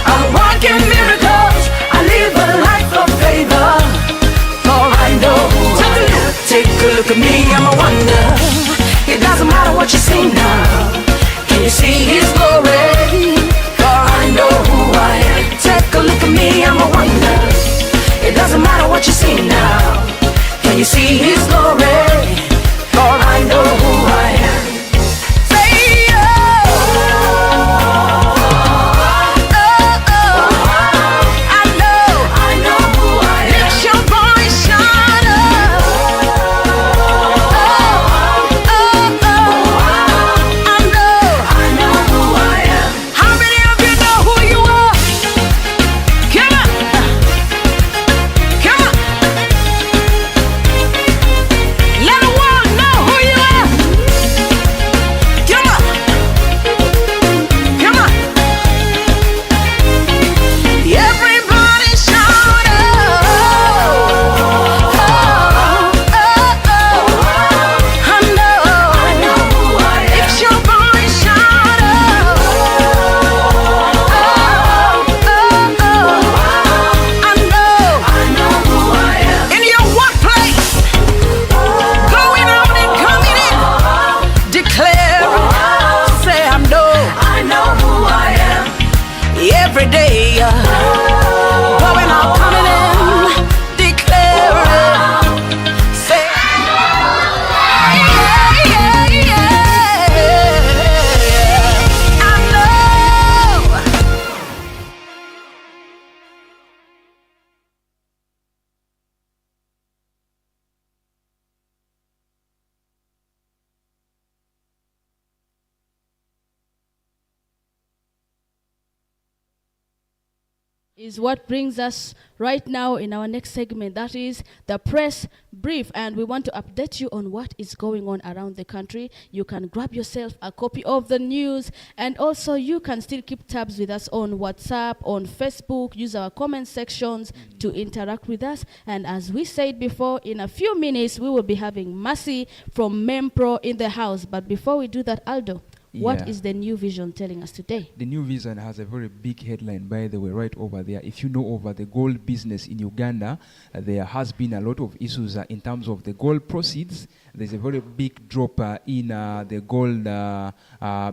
I walk in miracles, I live a life of favor, for I know who I am. Take a look at me, I'm a wonder. It doesn't matter what you see now. Can you see His glory? For I know who I am. Take a look at me, I'm a wonder. It doesn't matter what you see now. Can you see His glory? For I know who I am. Say I know who I am. Lift your voice, shout I know who I am. How many of you know who you are? Come on. Come on. Is what brings us right now in our next segment. That is the press brief, and we want to update you on what is going on around the country. You can grab yourself a copy of the news, and also you can still keep tabs with us on WhatsApp, on Facebook. Use our comment sections to interact with us. And as we said before, in a few minutes we will be having Mercy from Mempro in the house. But before we do that, Aldo, what is the New Vision telling us today? The New Vision has a very big headline, by the way, right over there. If you know, over the gold business in Uganda, there has been a lot of issues in terms of the gold proceeds. There's a very big drop in the gold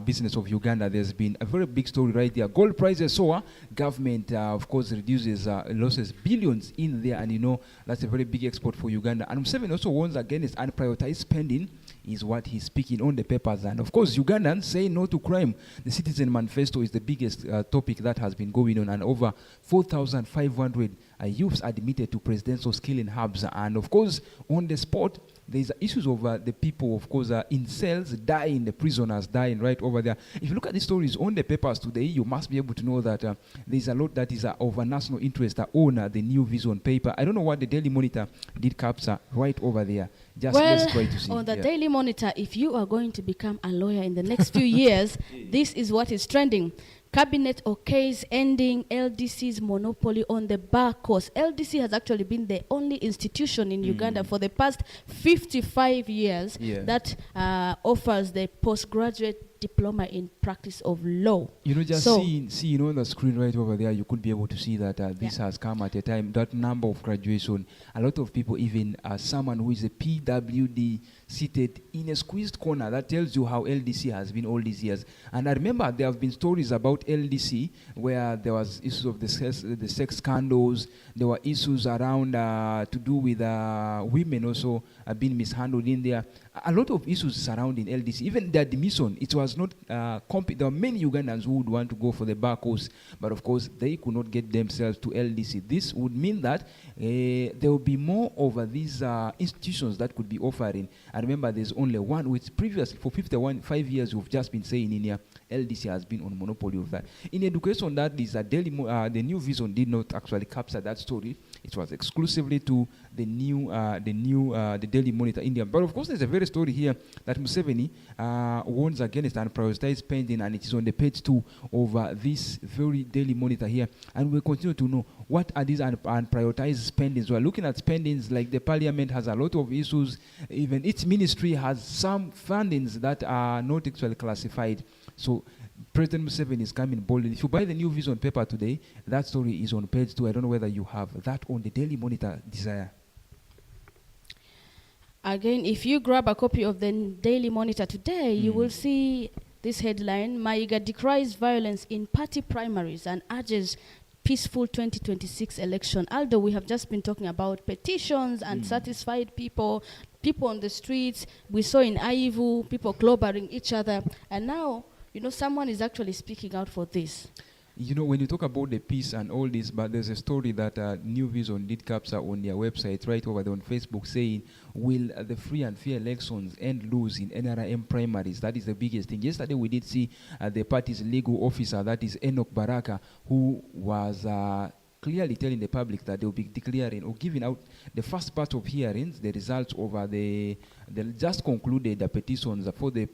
business of Uganda. There's been a very big story right there. Gold prices soar. Government, of course, reduces losses billions in there, and you know that's a very big export for Uganda. And Museveni also warns against unprioritized spending, is what he's speaking on the papers. And of course, Ugandans say no to crime. The Citizen Manifesto is the biggest topic that has been going on, and over 4,500 youths admitted to presidential skilling hubs. And of course, on the spot, there's issues over the people, of course, in cells dying, the prisoners dying right over there. If you look at the stories on the papers today, you must be able to know that there's a lot that is of a national interest on the New Vision paper. I don't know what the Daily Monitor did capture right over there. Just let's try to see. On the Daily Monitor, if you are going to become a lawyer in the next few years, this is what is trending. Cabinet okays ending LDC's monopoly on the bar course. LDC has actually been the only institution in Uganda for the past 55 years that offers the postgraduate diploma in practice of law. You know, just seeing on the screen right over there, you could be able to see that this has come at a time, that number of graduation. A lot of people, even someone who is a PWD, seated in a squeezed corner. That tells you how LDC has been all these years. And I remember there have been stories about LDC where there was issues of the sex scandals. There were issues around to do with women also being mishandled in there. A lot of issues surrounding LDC. Even the admission, it was not there were many Ugandans who would want to go for the bar course, but of course they could not get themselves to LDC. This would mean that there will be more over these institutions that could be offering. I remember there's only one, which previously for 5 years we've just been saying in here, LDC has been on monopoly of that. In education, that is the New Vision did not actually capture that story. It was exclusively to the Daily Monitor India. But of course, there's a very story here that Museveni warns against unprioritized spending, and it is on the page 2 of this very Daily Monitor here. And we'll continue to know what are these unprioritized spendings. We're looking at spendings like the Parliament has a lot of issues. Even its ministry has some fundings that are not actually classified. So President Museveni is coming boldly. If you buy the New Vision paper today, that story is on page 2. I don't know whether you have that on the Daily Monitor, Desire. Again, if you grab a copy of the Daily Monitor today, you will see this headline: Maiga decries violence in party primaries and urges peaceful 2026 election. Aldo, we have just been talking about petitions, unsatisfied people on the streets. We saw in Aivu, people clobbering each other. And now, you know, someone is actually speaking out for this. You know, when you talk about the peace and all this, but there's a story that New Vision did capture on their website right over there on Facebook saying, will the free and fair elections end lose in NRM primaries? That is the biggest thing. Yesterday we did see the party's legal officer, that is Enoch Baraka, who was clearly telling the public that they will be declaring or giving out the first part of hearings, the results over the just concluded the petitions for the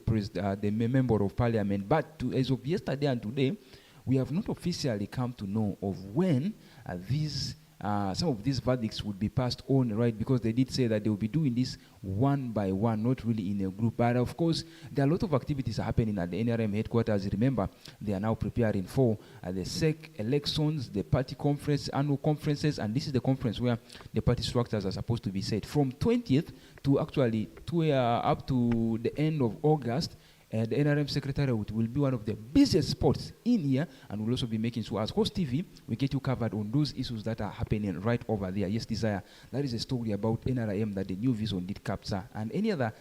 member of parliament. But as of yesterday and today, we have not officially come to know of when some of these verdicts would be passed on, right? Because they did say that they will be doing this one by one, not really in a group. But of course, there are a lot of activities happening at the NRM headquarters. Remember, they are now preparing for the SEC elections, the party conference, annual conferences, and this is the conference where the party structures are supposed to be set. From 20th to actually up to the end of August, the NRM Secretariat will be one of the busiest spots in here, and we'll also be making sure as Host TV, we get you covered on those issues that are happening right over there. Yes, Desire, that is a story about NRM that the New Vision did capture. And any other,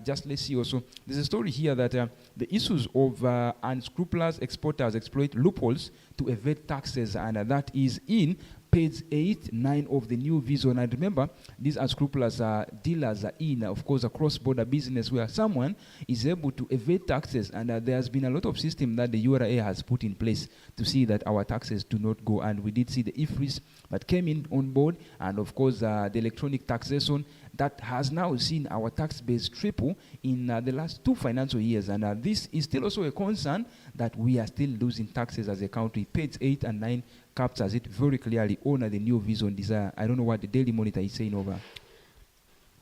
just let's see also, there's a story here that the issues of unscrupulous exporters exploit loopholes to evade taxes, and that is in page 8, 9 of the new vision. And remember, these unscrupulous dealers are in, of course, a cross-border business where someone is able to evade taxes. And there has been a lot of system that the URA has put in place to see that our taxes do not go. And we did see the IFRIS that came in on board, and of course the electronic taxation that has now seen our tax base triple in the last 2 financial years. And this is still also a concern that we are still losing taxes as a country. Page 8 and 9 captures it very clearly on the new vision desire. I don't know what the Daily Monitor is saying over.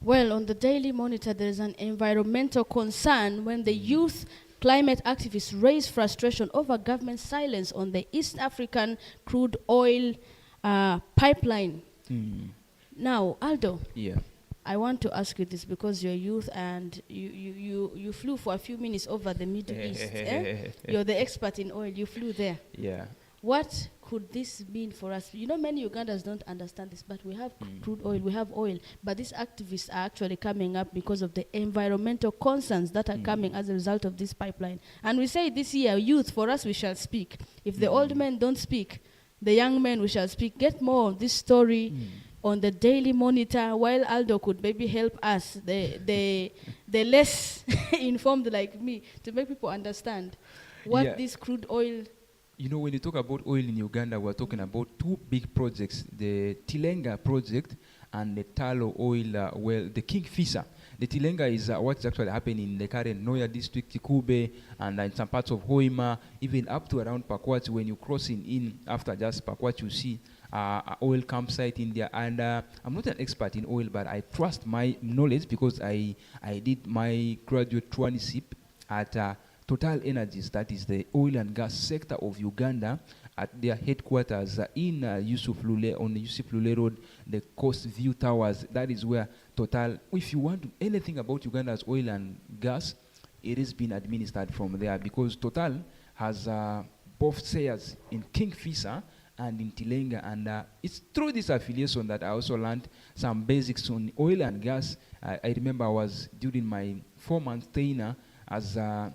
Well, on the Daily Monitor, there is an environmental concern when the youth climate activists raise frustration over government silence on the East African crude oil pipeline. Now, Aldo, I want to ask you this because you're youth and you flew for a few minutes over the Middle East. You're the expert in oil. You flew there. Yeah. What could this mean for us? You know, many Ugandans don't understand this, but we have crude oil, we have oil, but these activists are actually coming up because of the environmental concerns that are coming as a result of this pipeline. And we say this year, youth, for us, we shall speak. If the old men don't speak, the young men, we shall speak. Get more of this story on the Daily Monitor, while Aldo could maybe help us, the less informed like me, to make people understand what this crude oil. You know, when you talk about oil in Uganda, we're talking about 2 big projects, the Tilenga project and the Talo oil well, the Kingfisher. The Tilenga is what's actually happening in the current Noya district, Kikube, and in some parts of Hoima, even up to around Pakwach. When you cross in after just Pakwach, you see oil campsite in there. And I'm not an expert in oil, but I trust my knowledge because I did my graduate traineeship at Total Energies, that is the oil and gas sector of Uganda, at their headquarters in Yusuf Lule, on the Yusuf Lule Road, the Coast View Towers. That is where Total, if you want anything about Uganda's oil and gas, it has been administered from there, because Total has both shares in Kingfisher and in Tilenga, and it's through this affiliation that I also learned some basics on oil and gas. I remember I was during my 4-month tenure as a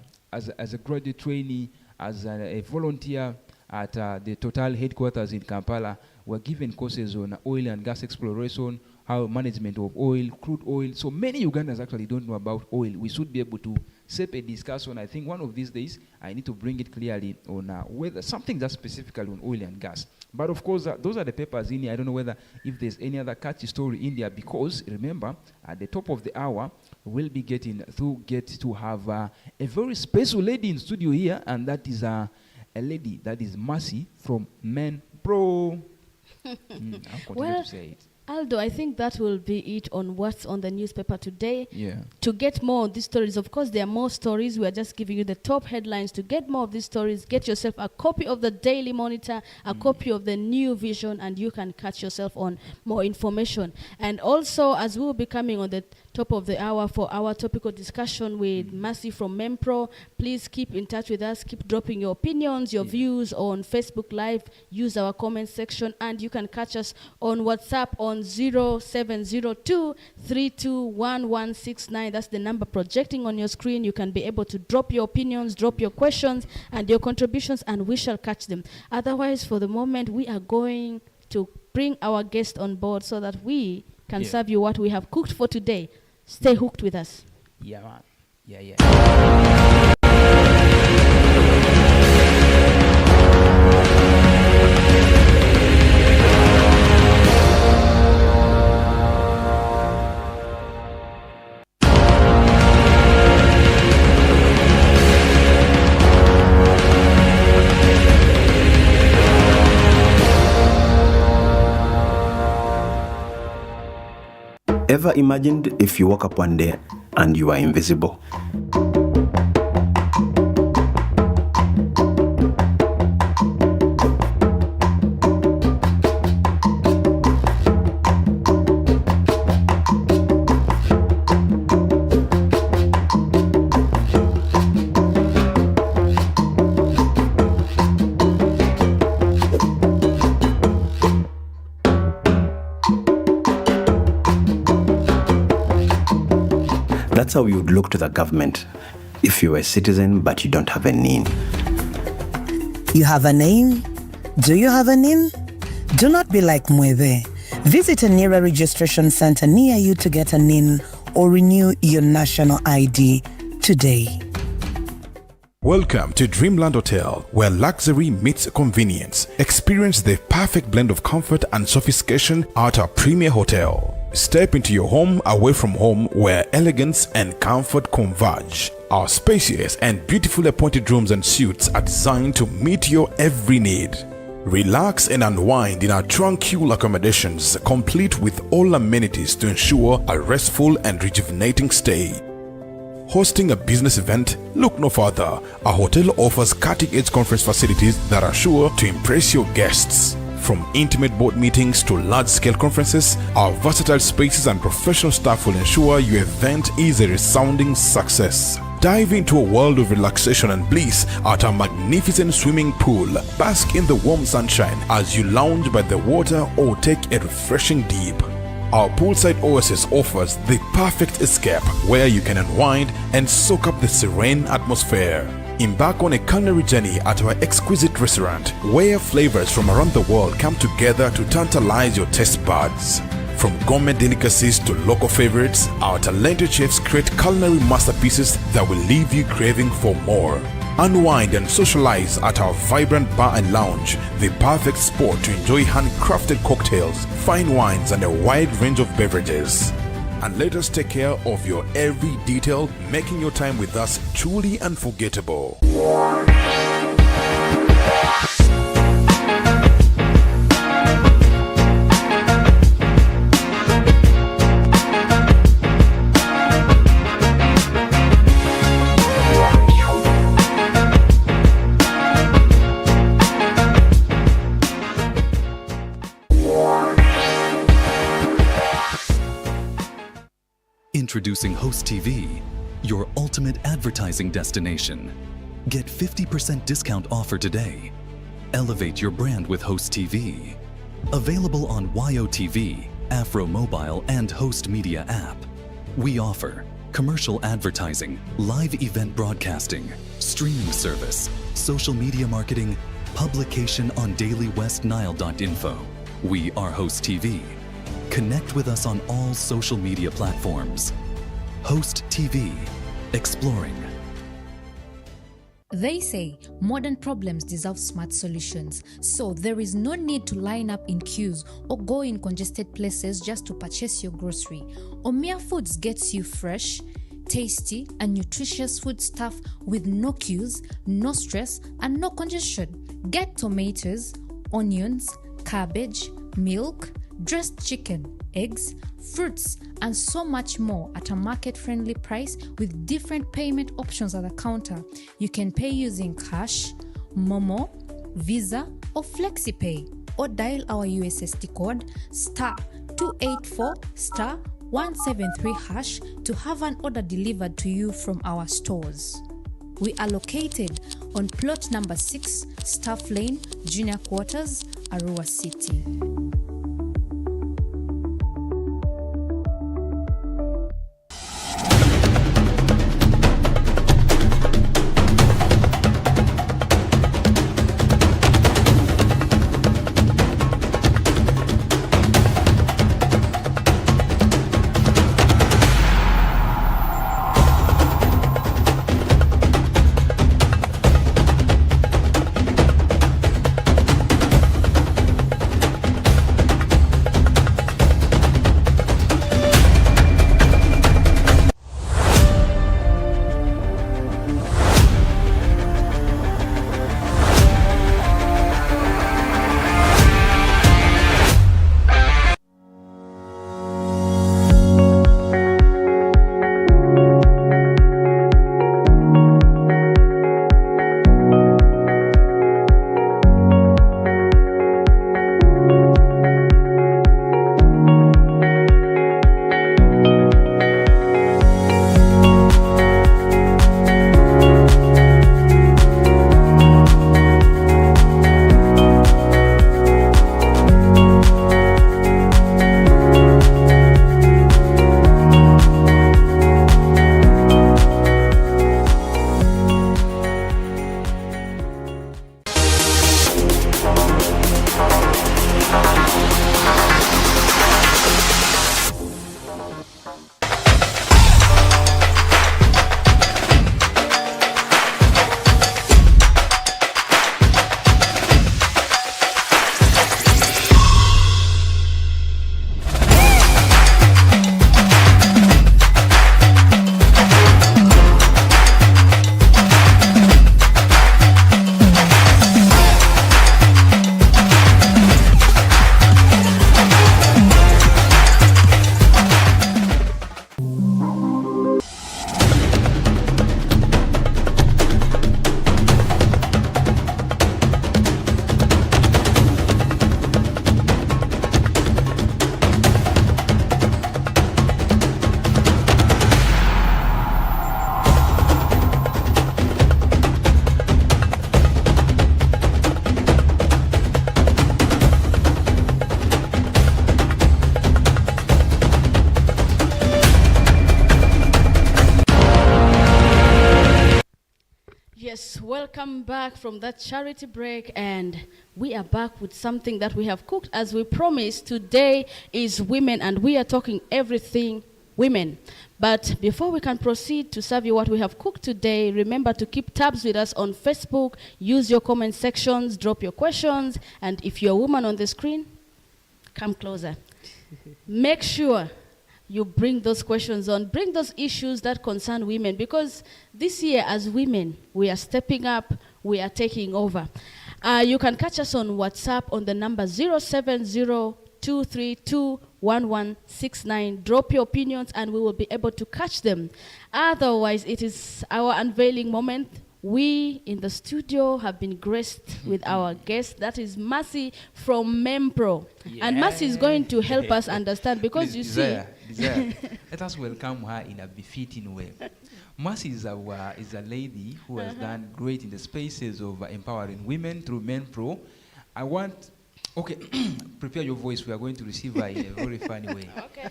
graduate trainee, as a volunteer at the Total headquarters in Kampala. We're given courses on oil and gas exploration, how management of oil, crude oil. So many Ugandans actually don't know about oil. We should be able to set a discussion. I think one of these days I need to bring it clearly on whether something that's specifically on oil and gas. But of course, those are the papers in here. I don't know whether if there's any other catchy story in there, because remember, at the top of the hour, we'll be getting to have a very special lady in studio here, and that is a lady that is Mercy from Men Pro. I'll continue to say it. Aldo, I think that will be it on what's on the newspaper today. Yeah. To get more of these stories, of course, there are more stories. We are just giving you the top headlines. To get more of these stories, get yourself a copy of the Daily Monitor, a copy of the New Vision, and you can catch yourself on more information. And also, as we will be coming on the top of the hour for our topical discussion with Mercy from Mempro, please keep in touch with us. Keep dropping your opinions, your views on Facebook Live. Use our comment section, and you can catch us on WhatsApp on 0702-321169. That's the number projecting on your screen. You can be able to drop your opinions, drop your questions and your contributions, and we shall catch them. Otherwise, for the moment, we are going to bring our guest on board so that we can serve you what we have cooked for today. Stay hooked with us. Yeah, man. Yeah. Ever imagined if you woke up one day and you are invisible? That's how you would look to the government if you were a citizen but you don't have a name. You have a name? Do you have a name? Do not be like Mueve. Visit a NIRA registration center near you to get a NIN or renew your national ID today. Welcome to Dreamland Hotel, where luxury meets convenience. Experience the perfect blend of comfort and sophistication at our premier hotel. Step into your home away from home, where elegance and comfort converge. Our spacious and beautifully appointed rooms and suites are designed to meet your every need. Relax and unwind in our tranquil accommodations, complete with all amenities to ensure a restful and rejuvenating stay. Hosting a business event? Look no further. Our hotel offers cutting-edge conference facilities that are sure to impress your guests. From intimate board meetings to large-scale conferences, our versatile spaces and professional staff will ensure your event is a resounding success. Dive into a world of relaxation and bliss at our magnificent swimming pool. Bask in the warm sunshine as you lounge by the water or take a refreshing dip. Our poolside oasis offers the perfect escape where you can unwind and soak up the serene atmosphere. Embark on a culinary journey at our exquisite restaurant, where flavors from around the world come together to tantalize your taste buds. From gourmet delicacies to local favorites, our talented chefs create culinary masterpieces that will leave you craving for more. Unwind and socialize at our vibrant bar and lounge, the perfect spot to enjoy handcrafted cocktails, fine wines, and a wide range of beverages. And let us take care of your every detail, making your time with us truly unforgettable. Introducing Host TV, your ultimate advertising destination. Get 50% discount offer today. Elevate your brand with Host TV. Available on YOTV, Afro Mobile, and Host Media app. We offer commercial advertising, live event broadcasting, streaming service, social media marketing, publication on dailywestnile.info. We are Host TV. Connect with us on all social media platforms. Host TV, exploring. They say modern problems deserve smart solutions, so there is no need to line up in queues or go in congested places just to purchase your grocery. Omia Foods gets you fresh, tasty, and nutritious food stuff with no queues, no stress, and no congestion. Get tomatoes, onions, cabbage, milk, dressed chicken, eggs, fruits, and so much more at a market-friendly price with different payment options at the counter. You can pay using cash, Momo, Visa, or FlexiPay, or dial our USSD code *284*173# to have an order delivered to you from our stores. We are located on plot number 6, Staff Lane, Junior Quarters, Arua City. Yes, welcome back from that charity break, and we are back with something that we have cooked. As we promised, today is women, and we are talking everything women. But before we can proceed to serve you what we have cooked today, remember to keep tabs with us on Facebook, use your comment sections, drop your questions, and if you're a woman on the screen, come closer. Make sure you bring those questions on, bring those issues that concern women, because this year as women, we are stepping up, we are taking over. You can catch us on WhatsApp on the number 070-232-1169. Drop your opinions and we will be able to catch them. Otherwise, it is our unveiling moment. We in the studio have been graced with our guest, that is Mercy from Mempro. Yeah. And Mercy is going to help us understand, because you see... Desire, let us welcome her in a befitting way. Mercy is a lady who has done great in the spaces of empowering women through Mempro. Okay, prepare your voice, we are going to receive her in a very funny way. Okay.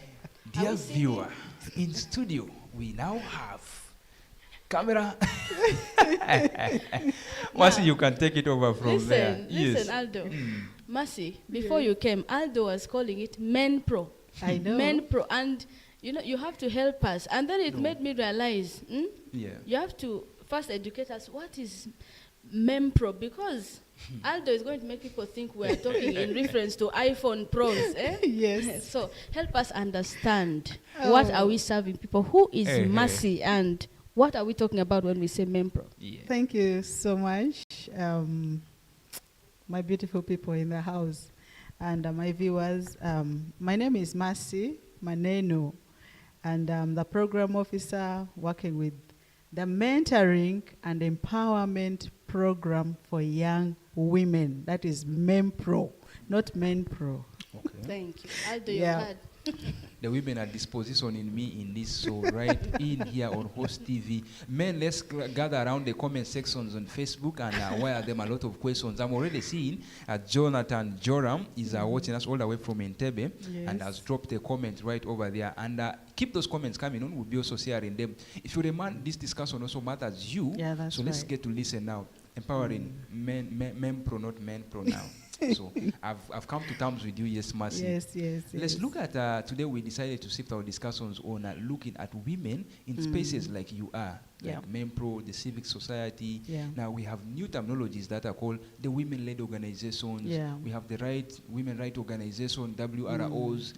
Dear viewer, in studio, we now have camera. Mercy, you can take it over from there. Listen, Aldo. Mercy, before you came, Aldo was calling it Menpro. I know. Menpro. And, you know, you have to help us. And then it made me realize, you have to first educate us, what is Menpro? Because Aldo is going to make people think we are talking in reference to iPhone Pros. Yes. So help us understand, what are we serving people? Who is Mercy and what are we talking about when we say Mempro? Yeah. Thank you so much, my beautiful people in the house and my viewers. My name is Mercy Maneno, and I'm the program officer working with the Mentoring and Empowerment Program for Young Women. That is Mempro, not Menpro. Okay. Thank you. I'll do your part. The women are disposition in me in this, so right in here on Host TV. Men, let's gather around the comment sections on Facebook and wire them a lot of questions. I'm already seeing Jonathan Joram is watching us all the way from Entebbe and has dropped a comment right over there. And keep those comments coming on. We'll be also sharing them. If you remember, this discussion also matters you. Yeah, that's so let's get to listen now. Empowering men pro, not men pro now. So I've come to terms with you, yes, Mercy. Yes. Let's look at, today we decided to shift our discussions on looking at women in spaces like you are, like Mempro, the civic society. Now we have new terminologies that are called the women-led organizations. We have the women right organization, WROs.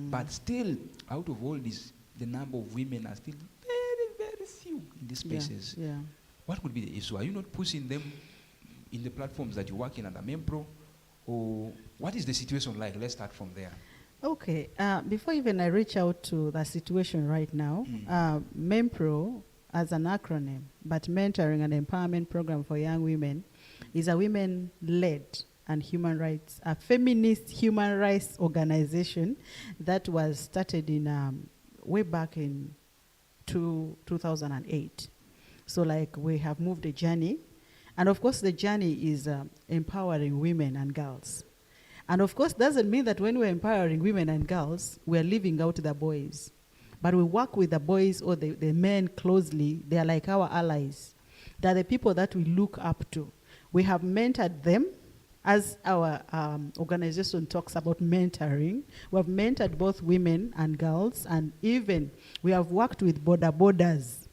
But still, out of all this, the number of women are still very, very few in these spaces. What would be the issue? Are you not pushing them in the platforms that you work in under Mempro? Or what is the situation like? Let's start from there. Okay. Before even I reach out to the situation right now, Mempro as an acronym, but Mentoring and Empowerment Program for Young Women, is a women-led and human rights, a feminist human rights organization that was started in way back in 2008. So like we have moved a journey. And of course, the journey is empowering women and girls. And of course, doesn't mean that when we're empowering women and girls, we're leaving out the boys. But we work with the boys or the men closely. They are like our allies. They're the people that we look up to. We have mentored them. As our organization talks about mentoring, we have mentored both women and girls. And even we have worked with borders.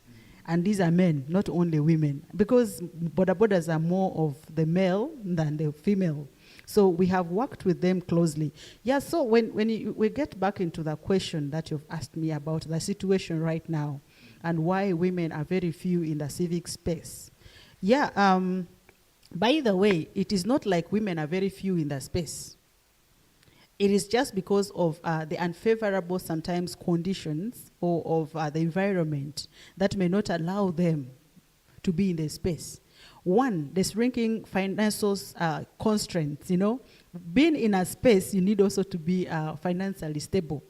And these are men, not only women, because borders are more of the male than the female. So we have worked with them closely. Yeah, so when we get back into the question that you've asked me about the situation right now and why women are very few in the civic space. Yeah, by the way, it is not like women are very few in the space. It is just because of the unfavorable sometimes conditions or of the environment that may not allow them to be in the space. One, the shrinking financial constraints, Being in a space, you need also to be financially stable.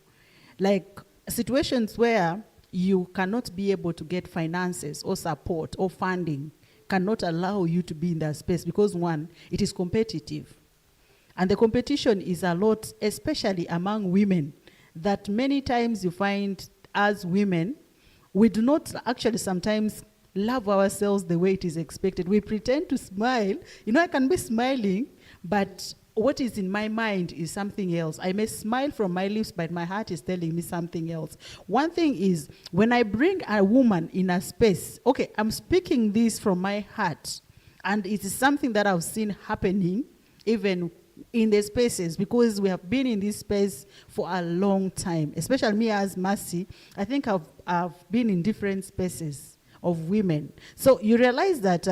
Like situations where you cannot be able to get finances or support or funding cannot allow you to be in that space because one, it is competitive. And the competition is a lot, especially among women, that many times you find as women, we do not actually sometimes love ourselves the way it is expected. We pretend to smile. You know, I can be smiling, but what is in my mind is something else. I may smile from my lips, but my heart is telling me something else. One thing is, when I bring a woman in a space, okay, I'm speaking this from my heart, and it is something that I've seen happening even in the spaces, because we have been in this space for a long time, especially me as Mercy. I think I've been in different spaces of women. So you realize that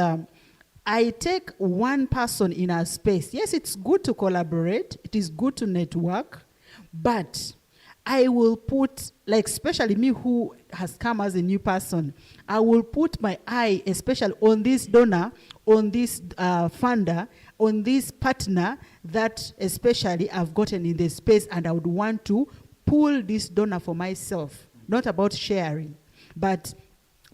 I take one person in a space. Yes, it's good to collaborate. It is good to network. But I will put, like especially me who has come as a new person, I will put my eye especially on this donor, on this funder, on this partner that especially I've gotten in the space, and I would want to pull this donor for myself. Not about sharing, but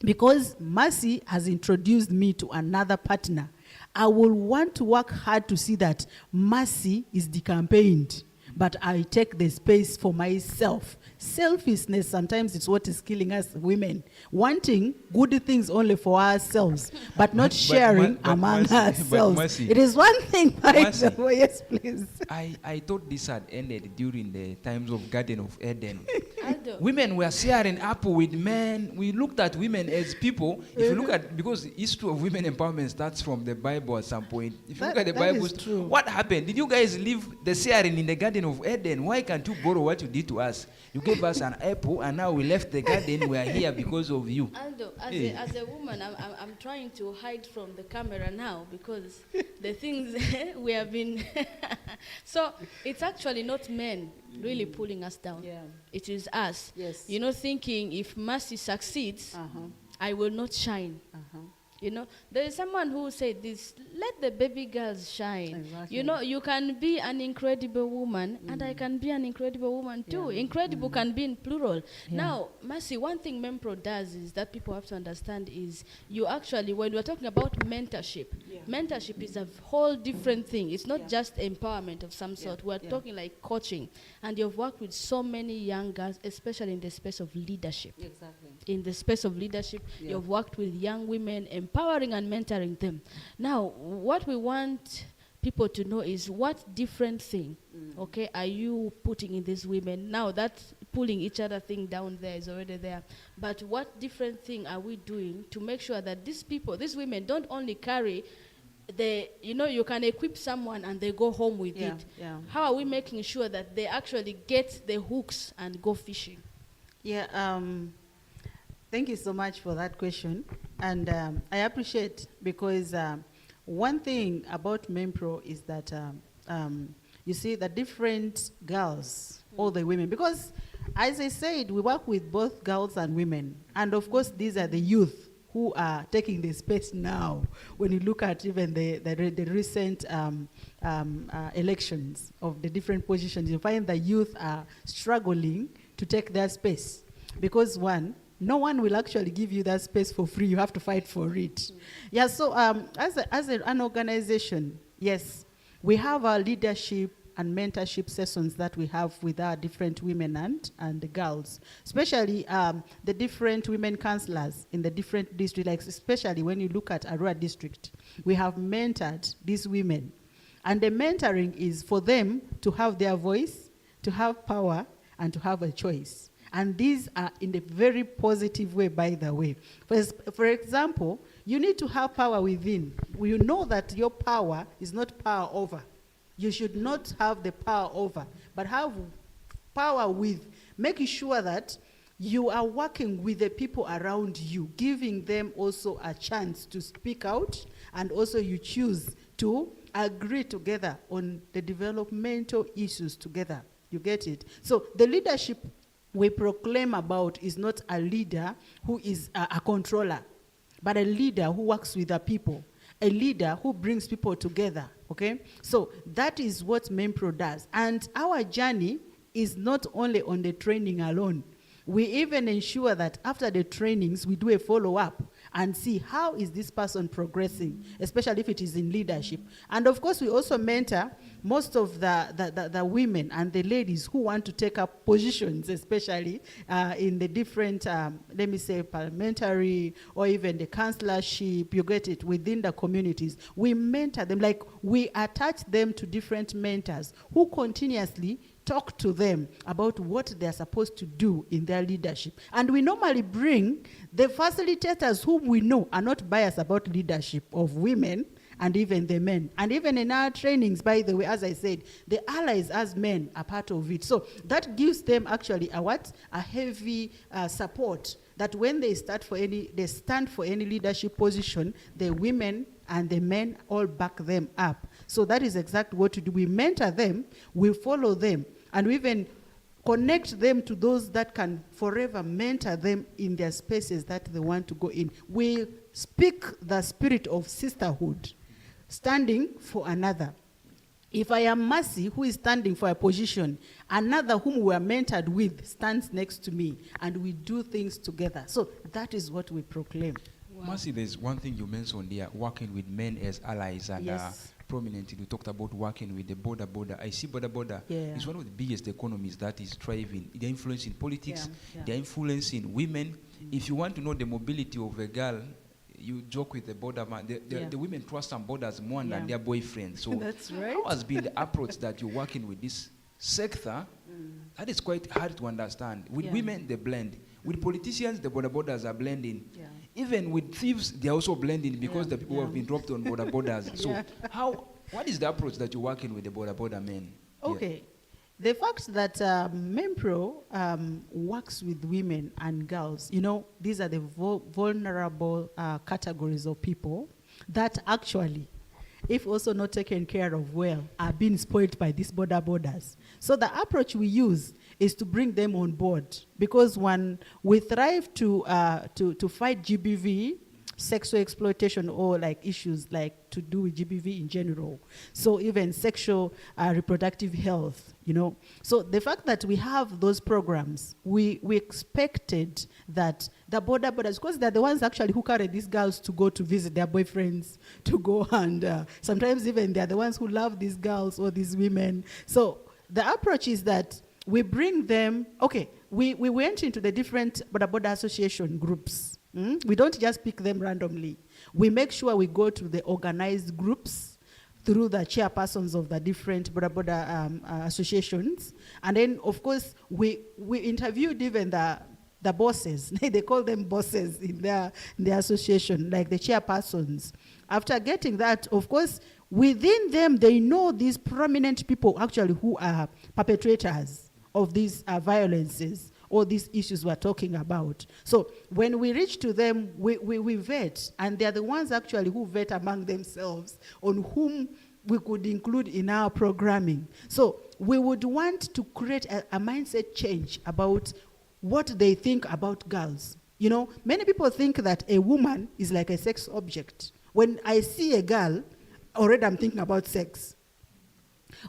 because Mercy has introduced me to another partner, I will want to work hard to see that Mercy is decampaigned, but I take the space for myself. Selfishness sometimes is what is killing us women. Wanting good things only for ourselves, but not sharing among ourselves. It is one thing, by the way. Yes, please. I thought this had ended during the times of Garden of Eden. Women were sharing apple with men. We looked at women as people. If you look at, because the history of women empowerment starts from the Bible at some point. If you look at the Bible, what happened? Did you guys leave the sharing in the Garden of Eden? Why can't you borrow what you did to us? You gave us an apple, and now we left the garden. We are here because of you. Aldo, as a woman, I'm trying to hide from the camera now, because the things we have been... So it's actually not men really pulling us down. Yeah. It is us. Yes. You know, thinking if Mercy succeeds, I will not shine. You know, there is someone who said this, let the baby girls shine. Exactly. You know, you can be an incredible woman, and I can be an incredible woman too. Yeah. Incredible can be in plural. Yeah. Now, Mercy, one thing Mempro does is that people have to understand is you actually, when we're talking about mentorship, mentorship is a whole different thing. It's not just empowerment of some sort. We're talking like coaching. And you've worked with so many young girls, especially in the space of leadership. Exactly. In the space of leadership, you've worked with young women, empowering and mentoring them. Now, what we want people to know is what different thing, okay, are you putting in these women? Now, that pulling each other thing down there is already there. But what different thing are we doing to make sure that these people, these women, don't only carry the, you know, you can equip someone and they go home with it. Yeah. How are we making sure that they actually get the hooks and go fishing? Yeah, thank you so much for that question. And I appreciate, because one thing about Mempro is that you see the different girls, all the women, because as I said, we work with both girls and women. And of course, these are the youth who are taking the space now. When you look at even the recent elections of the different positions, you find the youth are struggling to take their space. Because one, no one will actually give you that space for free. You have to fight for it. Yeah, so as an organization, yes, we have our leadership and mentorship sessions that we have with our different women and the girls, especially the different women councillors in the different districts, like especially when you look at Arua district, we have mentored these women. And the mentoring is for them to have their voice, to have power, and to have a choice. And these are in a very positive way, by the way. For example, you need to have power within. You know that your power is not power over. You should not have the power over, but have power with, making sure that you are working with the people around you, giving them also a chance to speak out, and also you choose to agree together on the developmental issues together. You get it? So the leadership we proclaim about is not a leader who is a controller, but a leader who works with the people, a leader who brings people together, okay? So that is what Mempro does. And our journey is not only on the training alone. We even ensure that after the trainings, we do a follow-up. and see how is this person progressing, especially if it is in leadership. And of course, we also mentor most of the women and the ladies who want to take up positions, especially in the different, let me say, parliamentary or even the councillorship, you get it, within the communities. We mentor them, like we attach them to different mentors who continuously talk to them about what they're supposed to do in their leadership. And we normally bring the facilitators whom we know are not biased about leadership of women and even the men. And even in our trainings, by the way, as I said, the allies as men are part of it. So that gives them actually a heavy support that when they stand for any leadership position, the women and the men all back them up. So that is exactly what we do. We mentor them, we follow them, and we even connect them to those that can forever mentor them in their spaces that they want to go in. We speak the spirit of sisterhood, standing for another. If I am Mercy, who is standing for a position, another whom we are mentored with stands next to me, and we do things together. So that is what we proclaim. Wow. Mercy, there's one thing you mentioned there, working with men as allies, and yes. Prominently you talked about working with the border. I see border is one of the biggest economies that is thriving. They're influencing politics, they're influencing women. If you want to know the mobility of a girl, you joke with the border man. The women trust some borders more than their boyfriends. So that's right. How has been the approach that you're working with this sector? That is quite hard to understand. With women, they blend. With politicians, the borders are blending. Even with thieves, they're also blending because the people have been dropped on borders. So what is the approach that you're working with the border men? Okay. The fact that MEMPRO works with women and girls, you know, these are the vulnerable categories of people that actually, if also not taken care of well, are being spoiled by these borders. So the approach we use is to bring them on board, because when we thrive to fight GBV, sexual exploitation, or like issues like to do with GBV in general. So even sexual reproductive health, you know. So the fact that we have those programs, we expected that the borders, because they're the ones actually who carry these girls to go to visit their boyfriends, to go and sometimes even they're the ones who love these girls or these women. So the approach is that we bring them, we went into the different border association groups. We don't just pick them randomly. We make sure we go to the organized groups through the chairpersons of the different border associations. And then, of course, we interviewed even the bosses. They call them bosses in their association, like the chairpersons. After getting that, of course, within them, they know these prominent people actually who are perpetrators of these violences, all these issues we're talking about. So when we reach to them, we vet, and they're the ones actually who vet among themselves on whom we could include in our programming. So we would want to create a mindset change about what they think about girls. You know, many people think that a woman is like a sex object. When I see a girl, already I'm thinking about sex.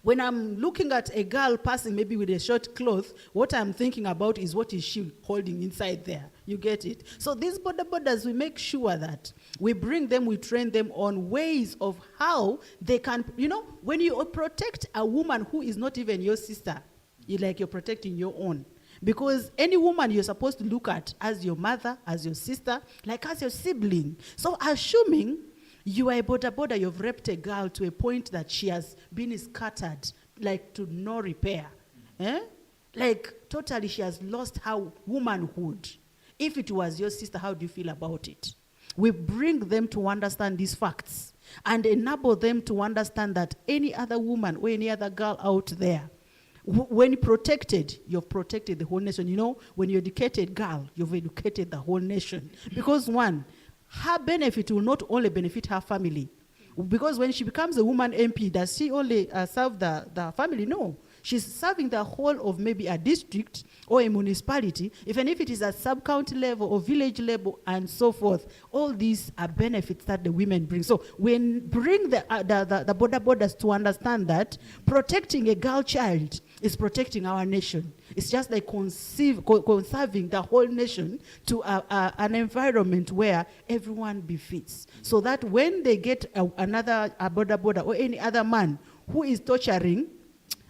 When I'm looking at a girl passing maybe with a short cloth, what I'm thinking about is what is she holding inside there. You get it? So these borders, we make sure that we bring them, we train them on ways of how they can, you know, when you protect a woman who is not even your sister, you're protecting your own. Because any woman you're supposed to look at as your mother, as your sister, like as your sibling. So assuming you are a border, you've raped a girl to a point that she has been scattered, like to no repair. Like totally she has lost her womanhood. If it was your sister, how do you feel about it? We bring them to understand these facts and enable them to understand that any other woman or any other girl out there, when protected, you've protected the whole nation. You know, when you educate a girl, you've educated the whole nation. Because one, her benefit will not only benefit her family. Because when she becomes a woman MP, does she only serve the family? No. She's serving the whole of maybe a district or a municipality, even if it is at sub-county level or village level and so forth. All these are benefits that the women bring. So we bring the borders to understand that protecting a girl child is protecting our nation. It's just like conserving the whole nation to an environment where everyone befits. So that when they get another boda or any other man who is torturing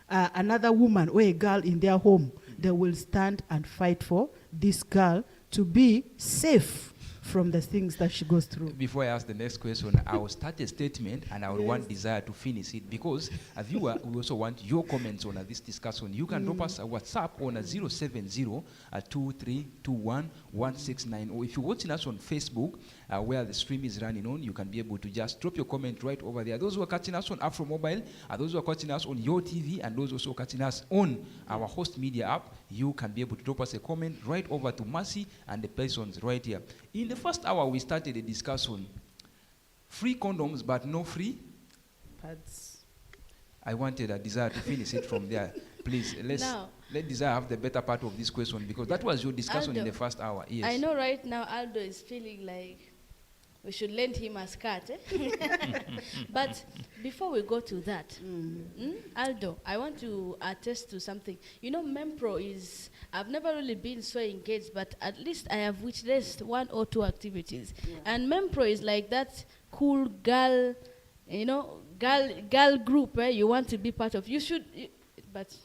another woman or a girl in their home, they will stand and fight for this girl to be safe from the things that she goes through. Before I ask the next question, I will start a statement and I would want Desire to finish it, because a viewer, we also want your comments on this discussion. You can drop us a WhatsApp on 070-2321-169, or if you're watching us on Facebook, where the stream is running on, you can be able to just drop your comment right over there. Those who are catching us on Afro Mobile, those who are catching us on Your TV, and those also catching us on our host media app, you can be able to drop us a comment right over to Mercy and the persons right here. In the first hour, we started a discussion. Free condoms, but no free pads. I wanted a Desire to finish it from there. Please, let Desire have the better part of this question, because that was your discussion Aldo, in the first hour. Yes. I know right now Aldo is feeling like we should lend him a skirt. But before we go to that, Aldo, I want to attest to something. You know, Mempro is, I've never really been so engaged, but at least I have witnessed 1 or 2 activities. Yeah. And Mempro is like that cool girl, you know, girl group where you want to be part of. You should, but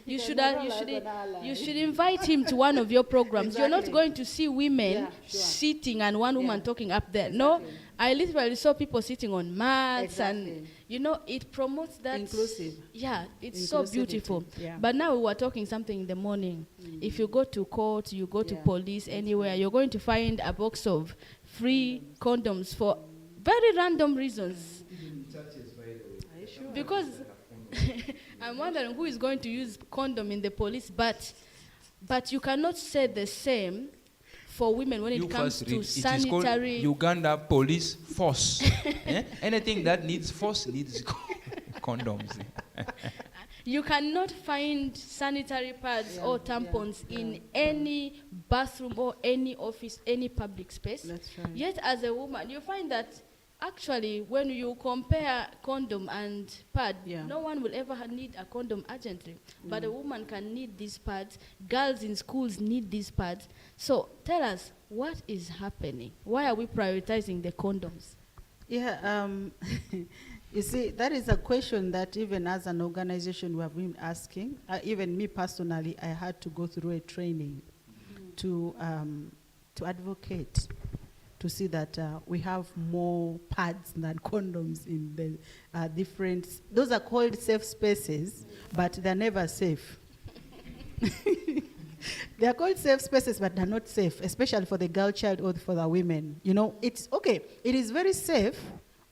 you should invite him to one of your programs. Exactly. You're not going to see women sitting and one woman talking up there. Exactly. No, I literally saw people sitting on mats, and you know, it promotes that inclusive. Yeah, it's so beautiful. Yeah. But now we were talking something in the morning. If you go to court, you go to police, anywhere, you're going to find a box of free condoms for very random reasons. Because I'm wondering who is going to use condom in the police, but you cannot say the same for women when it comes to sanitary. It is called Uganda Police Force. Anything that needs force needs condoms. You cannot find sanitary pads or tampons in any bathroom or any office, any public space. That's right. Yet as a woman, you find that actually, when you compare condom and pad, no one will ever need a condom urgently. But a woman can need these pads. Girls in schools need these pads. So tell us, what is happening? Why are we prioritizing the condoms? Yeah, you see, that is a question that even as an organization we have been asking. Even me personally, I had to go through a training to advocate, to see that we have more pads than condoms in the different, those are called safe spaces, but they're never safe. They are called safe spaces, but they're not safe, especially for the girl child or for the women. You know, it's okay, it is very safe,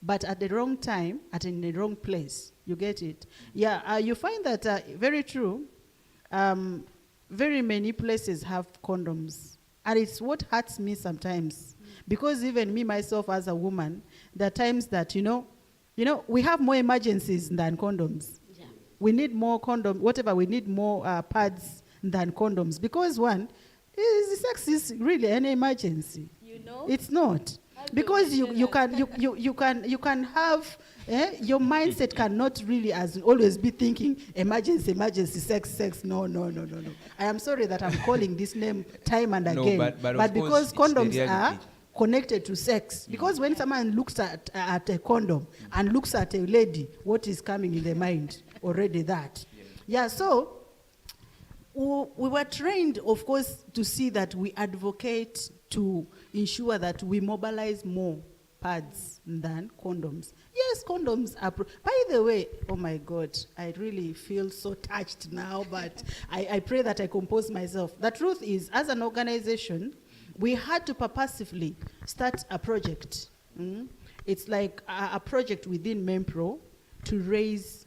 but at the wrong time, in the wrong place. You get it? Yeah, you find that, very true, very many places have condoms. And it's what hurts me sometimes. Because even me, myself, as a woman, there are times that, you know, we have more emergencies than condoms. Yeah. We need more we need more pads than condoms. Because sex is really an emergency. You know? It's not. Because you can have, your mindset cannot really always be thinking emergency, sex. No. I am sorry that I'm calling this name time and again. But because condoms are connected to sex. Because when someone looks at a condom and looks at a lady, what is coming in their mind? Already that. Yeah, so we were trained, of course, to see that we advocate to ensure that we mobilize more pads than condoms. Yes, condoms are... By the way, oh my God, I really feel so touched now, but I pray that I compose myself. The truth is, as an organization, we had to purposefully start a project. It's like a project within Mempro to raise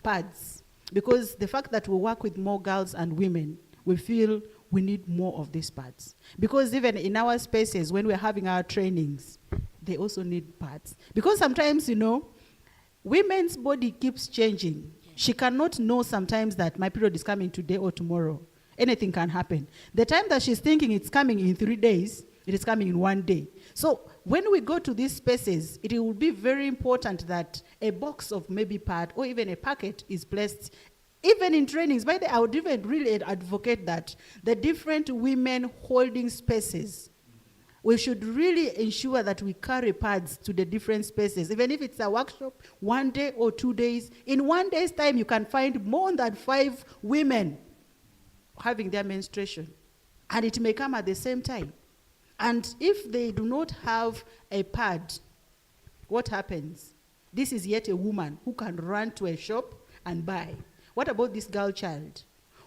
pads. Because the fact that we work with more girls and women, we feel we need more of these pads. Because even in our spaces, when we're having our trainings, they also need pads. Because sometimes, women's body keeps changing. She cannot know sometimes that my period is coming today or tomorrow. Anything can happen. The time that she's thinking it's coming in 3 days, it is coming in 1 day. So when we go to these spaces, it will be very important that a box of maybe pad or even a packet is placed Even in trainings, by the way, I would even really advocate that the different women holding spaces, we should really ensure that we carry pads to the different spaces. Even if it's a workshop, 1 day or 2 days, in 1 day's time, you can find more than 5 women having their menstruation. And it may come at the same time. And if they do not have a pad, what happens? This is yet a woman who can run to a shop and buy. What about this girl child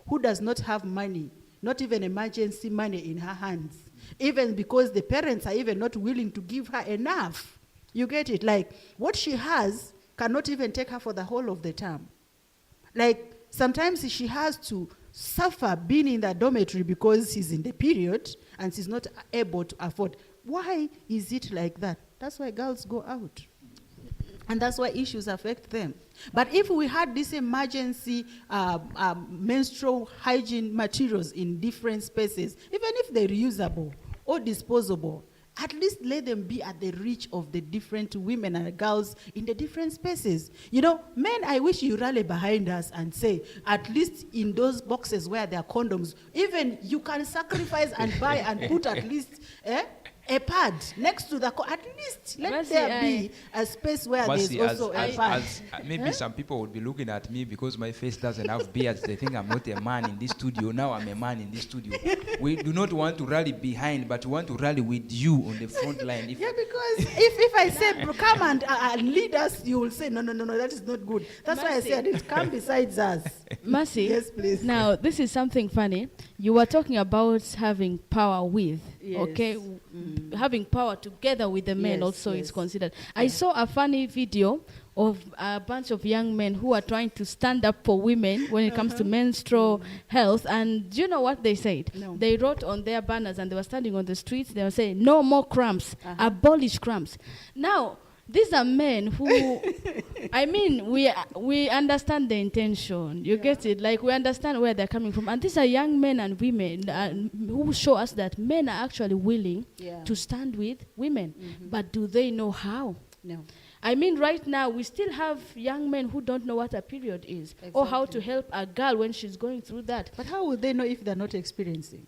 who does not have money, not even emergency money in her hands, even because the parents are even not willing to give her enough? You get it? Like, what she has cannot even take her for the whole of the term. Like, sometimes she has to suffer being in the dormitory because she's in the period and she's not able to afford. Why is it like that? That's why girls go out. And that's why issues affect them. But if we had this emergency menstrual hygiene materials in different spaces, even if they're reusable or disposable, at least let them be at the reach of the different women and girls in the different spaces. You know, men, I wish you rally behind us and say, at least in those boxes where there are condoms, even you can sacrifice and buy and put at least a pad next to the at least let there be a space where there's also a pad. Maybe some people would be looking at me because my face doesn't have beards. They think I'm not a man in this studio. Now I'm a man in this studio. We do not want to rally behind, but we want to rally with you on the front line. Because if I say come and lead us, you will say no, that is not good. That's why I said it. Come besides us. Mercy. Yes, please. Now, this is something funny. You were talking about having power with, okay? Having power together with the men also is considered. I saw a funny video of a bunch of young men who are trying to stand up for women when it comes to menstrual health. And do you know what they said? No. They wrote on their banners and they were standing on the streets. They were saying, no more cramps, abolish cramps. Now, these are men who, I mean, we understand the intention. You get it? Like, we understand where they're coming from. And these are young men and women who show us that men are actually willing to stand with women. But do they know how? No. I mean, right now, we still have young men who don't know what a period is or how to help a girl when she's going through that. But how would they know if they're not experiencing?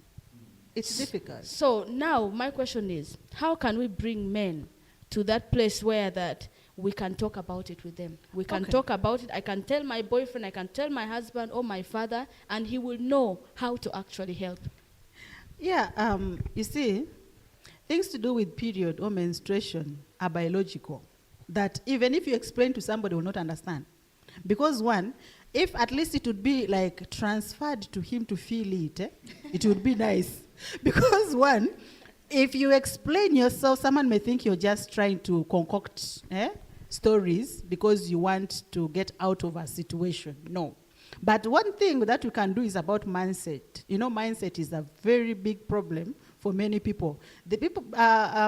It's difficult. So now, my question is, how can we bring men to that place where that we can talk about it with them? We can talk about it. I can tell my boyfriend, I can tell my husband or my father, and he will know how to actually help. Yeah, you see, things to do with period or menstruation are biological, that even if you explain to somebody, will not understand. Because one, if at least it would be like transferred to him to feel it, it would be nice. Because one, if you explain yourself, someone may think you're just trying to concoct stories because you want to get out of a situation. No. But one thing that you can do is about mindset. You know, mindset is a very big problem for many people. The people,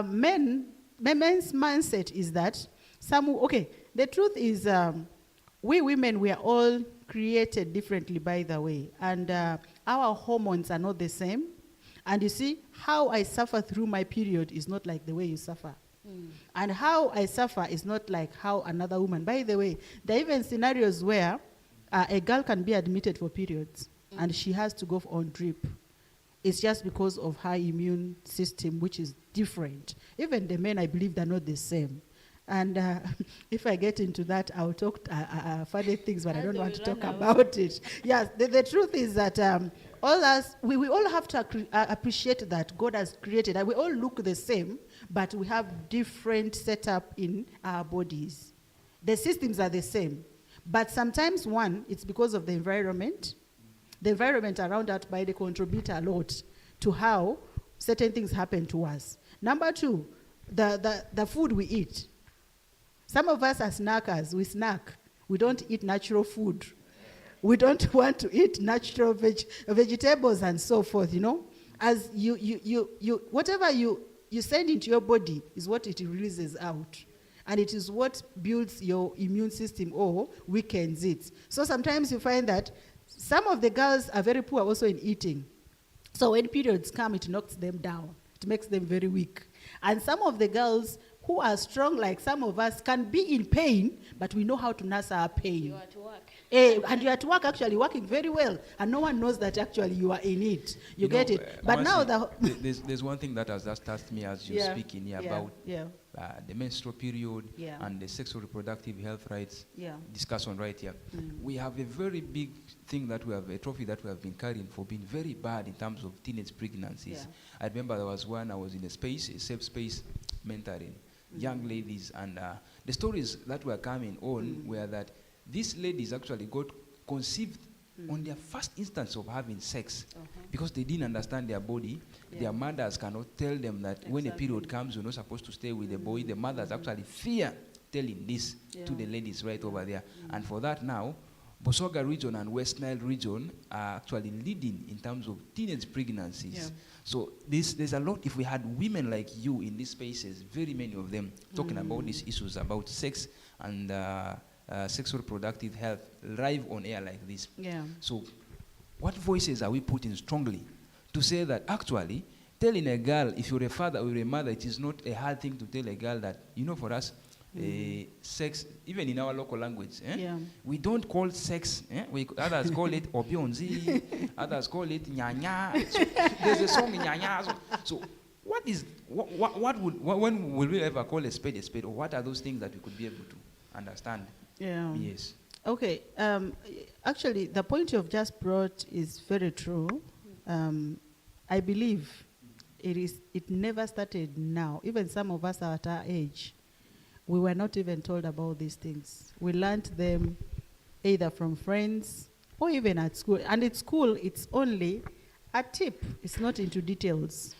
men's mindset is that the truth is we women, we are all created differently, by the way. And our hormones are not the same. And you see, how I suffer through my period is not like the way you suffer. And how I suffer is not like how another woman. By the way, there are even scenarios where a girl can be admitted for periods and she has to go on drip. It's just because of her immune system, which is different. Even the men, I believe, they're not the same. And if I get into that, I'll talk further things, but I don't want to talk about it. Yes, the truth is that we all have to appreciate that God has created. We all look the same, but we have different setup in our bodies. The systems are the same. But sometimes, one, it's because of the environment. The environment around us, they contribute a lot to how certain things happen to us. Number two, the food we eat. Some of us are snackers. We snack. We don't eat natural food. We don't want to eat natural vegetables and so forth, you know. As whatever you send into your body is what it releases out. And it is what builds your immune system or weakens it. So sometimes you find that some of the girls are very poor also in eating. So when periods come, it knocks them down. It makes them very weak. And some of the girls who are strong, like some of us, can be in pain, but we know how to nurse our pain. You are to work. And you're at work actually working very well, and no one knows that actually you are in it. You get it? But now there's one thing that has just touched me as you're speaking here about the menstrual period and the sexual reproductive health rights discussion right here. We have a very big thing that we have, a trophy that we have been carrying for being very bad in terms of teenage pregnancies. I remember there was one, I was in a safe space mentoring young ladies, and the stories that were coming on were that these ladies actually got conceived on their first instance of having sex because they didn't understand their body. Their mothers cannot tell them that when a period comes, you're not supposed to stay with the boy. The mothers actually fear telling this to the ladies right over there. And for that now, Bosoga region and West Nile region are actually leading in terms of teenage pregnancies. So there's a lot. If we had women like you in these spaces, very many of them talking about these issues about sex and sexual reproductive health live on air like this. So what voices are we putting strongly to say that actually telling a girl, if you're a father or a mother, it is not a hard thing to tell a girl that, you know, for us, sex, even in our local language, we don't call sex, others call it obionzi, others call it nyanya. So there's a song in nyanya. So when will we ever call a spade, or what are those things that we could be able to understand? Yes. Okay. Actually, the point you've just brought is very true. I believe it never started now. Even some of us are at our age. We were not even told about these things. We learned them either from friends or even at school. And at school, it's only a tip. It's not into details.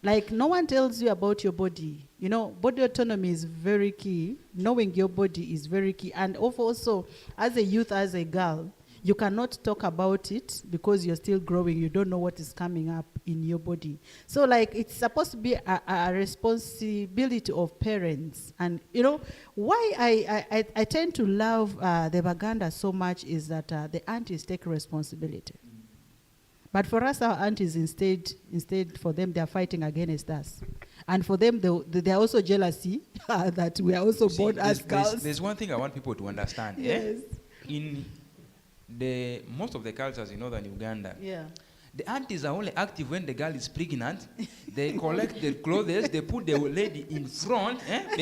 Like, no one tells you about your body. You know, body autonomy is very key. Knowing your body is very key. And also, as a youth, as a girl, you cannot talk about it because you're still growing. You don't know what is coming up in your body. So, like, it's supposed to be a responsibility of parents. And, you know, why I tend to love the Baganda so much is that the aunties take responsibility. But for us, our aunties, instead for them, they are fighting against us. And for them, they are also jealousy that we are also born as girls. There's one thing I want people to understand. Yes. In most of the cultures in northern Uganda, the aunties are only active when the girl is pregnant. They collect the clothes, they put the lady in front, when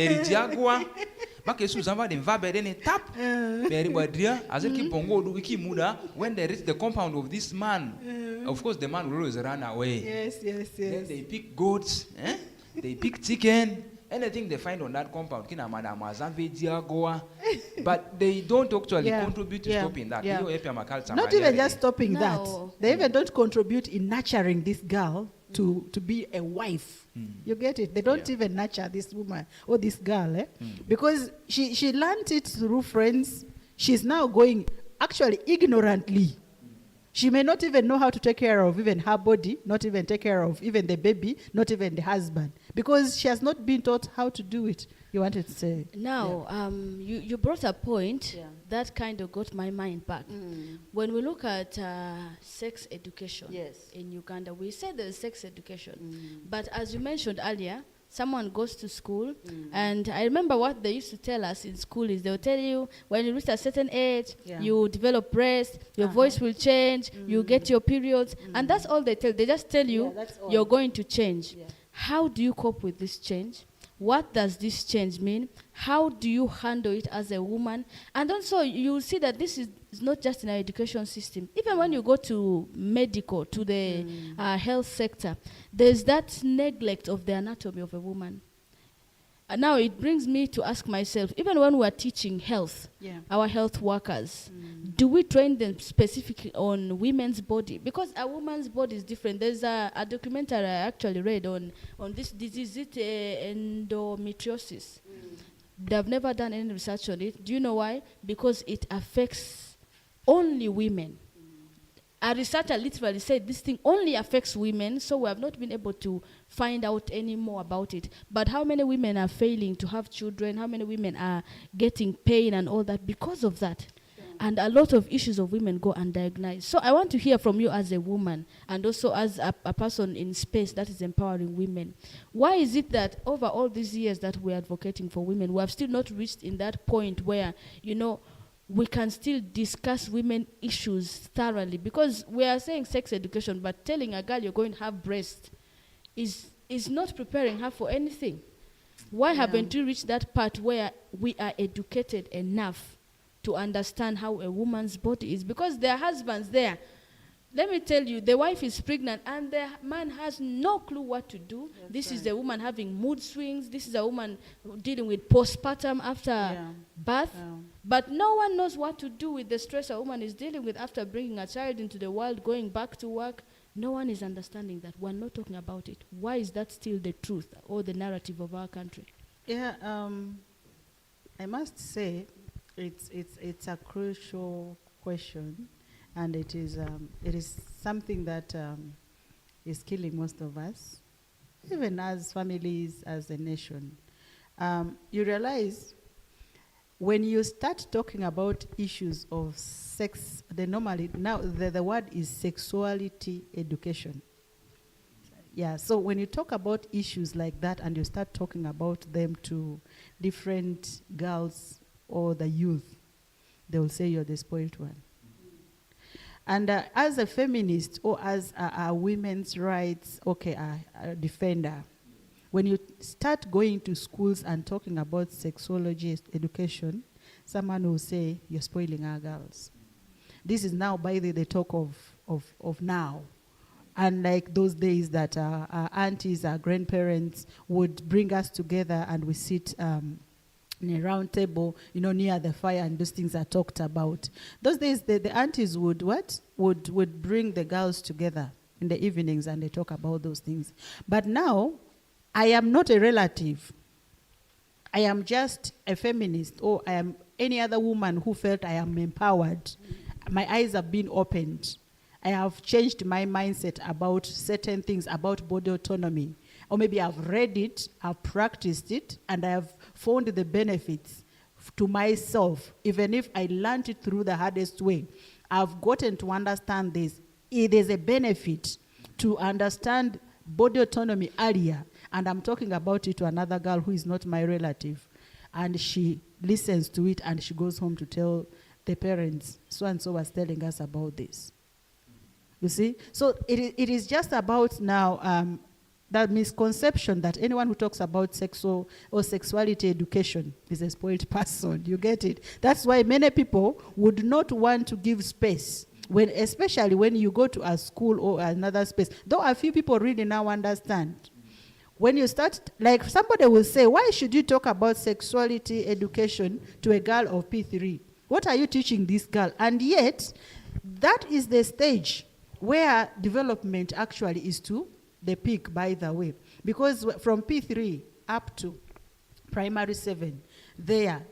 they reach the compound of this man, of course the man will always run away. Yes. Then they pick goats, they pick chicken, anything they find on that compound. But they don't actually contribute to stopping that. Not even just stopping that. They even don't contribute in nurturing this girl to be a wife. You get it? They don't even nurture this woman or this girl. Because she learned it through friends. She's now going actually ignorantly. She may not even know how to take care of even her body, not even take care of even the baby, not even the husband, because she has not been taught how to do it. You wanted to say? Now, you brought a point that kind of got my mind back. When we look at sex education in Uganda, we say there's sex education. But as you mentioned earlier, someone goes to school, and I remember what they used to tell us in school is they'll tell you when you reach a certain age, you develop breast, your voice will change, you get your periods, and that's all they tell. They just tell you you're going to change. How do you cope with this change? What does this change mean? How do you handle it as a woman? And also, you'll see that this is not just in our education system. Even when you go to medical, to the health sector, there's that neglect of the anatomy of a woman. And now it brings me to ask myself, even when we're teaching health, our health workers, do we train them specifically on women's body? Because a woman's body is different. There's a documentary I actually read on this disease, endometriosis. They've never done any research on it. Do you know why? Because it affects only women. A researcher literally said this thing only affects women, so we have not been able to find out any more about it. But how many women are failing to have children? How many women are getting pain and all that because of that? And a lot of issues of women go undiagnosed. So I want to hear from you as a woman and also as a person in space that is empowering women. Why is it that over all these years that we're advocating for women, we have still not reached in that point where, you know, we can still discuss women issues thoroughly, because we are saying sex education, but telling a girl you're going to have breasts is not preparing her for anything. Why haven't we reached that part where we are educated enough to understand how a woman's body is? Because there are husbands there. Let me tell you, the wife is pregnant and the man has no clue what to do. This is a woman having mood swings. This is a woman dealing with postpartum after birth. But no one knows what to do with the stress a woman is dealing with after bringing a child into the world, going back to work. No one is understanding that. We're not talking about it. Why is that still the truth or the narrative of our country? Yeah, I must say it's a crucial question. And it is something that is killing most of us, even as families, as a nation. You realize when you start talking about issues of sex, now the word is sexuality education. Yeah, so when you talk about issues like that and you start talking about them to different girls or the youth, they will say you're the spoiled one. And as a feminist or as a women's rights a defender, when you start going to schools and talking about sexology education, someone will say, you're spoiling our girls. This is now by the talk of now. And like those days that our aunties, our grandparents would bring us together and we sit in a round table, near the fire, and those things are talked about. Those days, the aunties would bring the girls together in the evenings and they talk about those things. But now, I am not a relative. I am just a feminist, or I am any other woman who felt I am empowered. My eyes have been opened. I have changed my mindset about certain things, about body autonomy. Or maybe I've read it, I've practiced it, and I have found the benefits to myself. Even if I learned it through the hardest way, I've gotten to understand this. It is a benefit to understand body autonomy earlier. And I'm talking about it to another girl who is not my relative. And she listens to it and she goes home to tell the parents, so-and-so was telling us about this. You see? So it is just about now that misconception that anyone who talks about sexual or sexuality education is a spoiled person. You get it? That's why many people would not want to give space, especially when you go to a school or another space. Though a few people really now understand. When you start, like somebody will say, why should you talk about sexuality education to a girl of P3? What are you teaching this girl? And yet, that is the stage where development actually is to the peak, by the way. Because from P3 up to primary 7, there,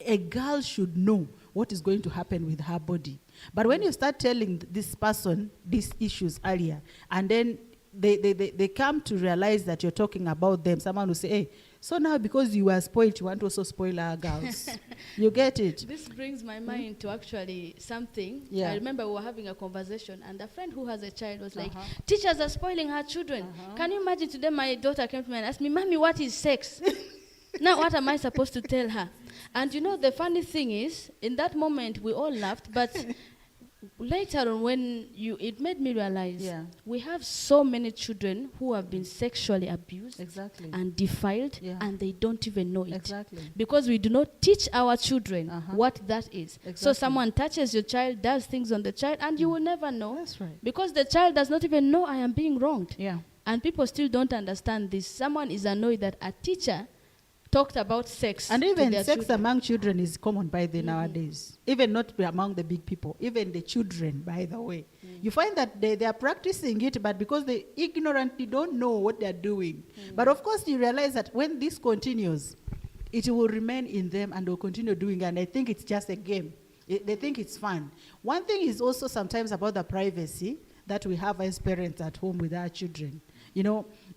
a girl should know what is going to happen with her body. But when you start telling this person these issues earlier, and then they come to realize that you're talking about them, someone will say, hey, so now because you were spoiled, you want to also spoil our girls. You get it? This brings my mind to actually something. Yeah. I remember we were having a conversation, and a friend who has a child was like, teachers are spoiling her children. Can you imagine today my daughter came to me and asked me, Mommy, what is sex? Now what am I supposed to tell her? And the funny thing is, in that moment we all laughed, but later on when it made me realize we have so many children who have been sexually abused and defiled, and they don't even know it. Because we do not teach our children what that is. So someone touches your child, does things on the child, and you will never know. That's right. Because the child does not even know I am being wronged. Yeah. And people still don't understand this. Someone is annoyed that a teacher talked about sex. And even sex children. among children is common by the nowadays. Even not among the big people, even the children, by the way. You find that they are practicing it, but because they ignorantly don't know what they're doing. But of course, you realize that when this continues, it will remain in them and they'll continue doing it. And I think it's just a game. They think it's fun. One thing is also sometimes about the privacy that we have as parents at home with our children.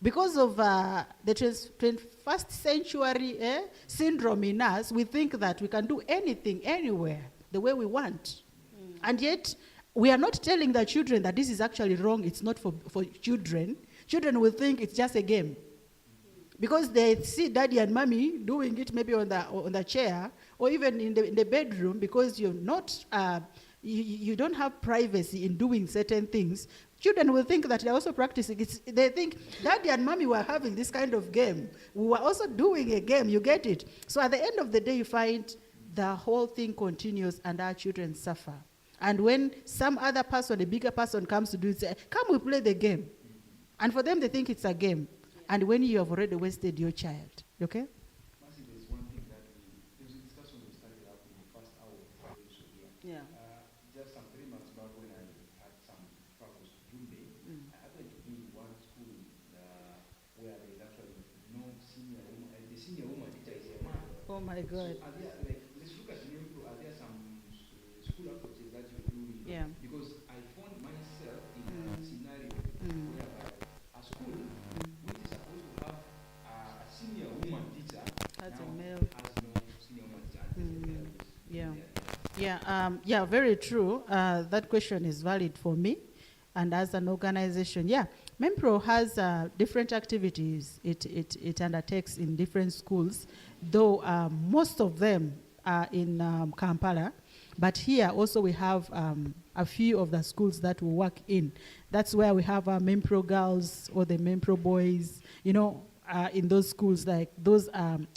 Because of the 21st century syndrome in us, we think that we can do anything, anywhere, the way we want. And yet, we are not telling the children that this is actually wrong. It's not for children. Children will think it's just a game. Because they see daddy and mommy doing it maybe on the chair or even in the bedroom, because you're not, you don't have privacy in doing certain things, children will think that they're also practicing. They think, Daddy and Mommy were having this kind of game. We were also doing a game, you get it? So at the end of the day, you find the whole thing continues and our children suffer. And when some other person, a bigger person, comes to do it, say, come, we play the game. And for them, they think it's a game. And when you have already wasted your child, okay? There's one thing that there's a discussion we started up in the first hour of Friday show here. Yeah. Just some 3 months back when I had some troubles with Jumbe, I happened to be in one school where there's actually no senior woman, and the senior woman teacher is a man. Oh my God. So are there, let's look at the name, are there some school approaches that you're doing? Yeah. Because I found myself in a scenario whereby a school which is supposed to have a senior woman teacher Has now a male. has no senior woman teacher. Yeah, very true. That question is valid for me. And as an organization, yeah, MEMPRO has different activities it undertakes in different schools, though most of them are in Kampala. But here also we have a few of the schools that we work in. That's where we have our MEMPRO girls or the MEMPRO boys, in those schools, like those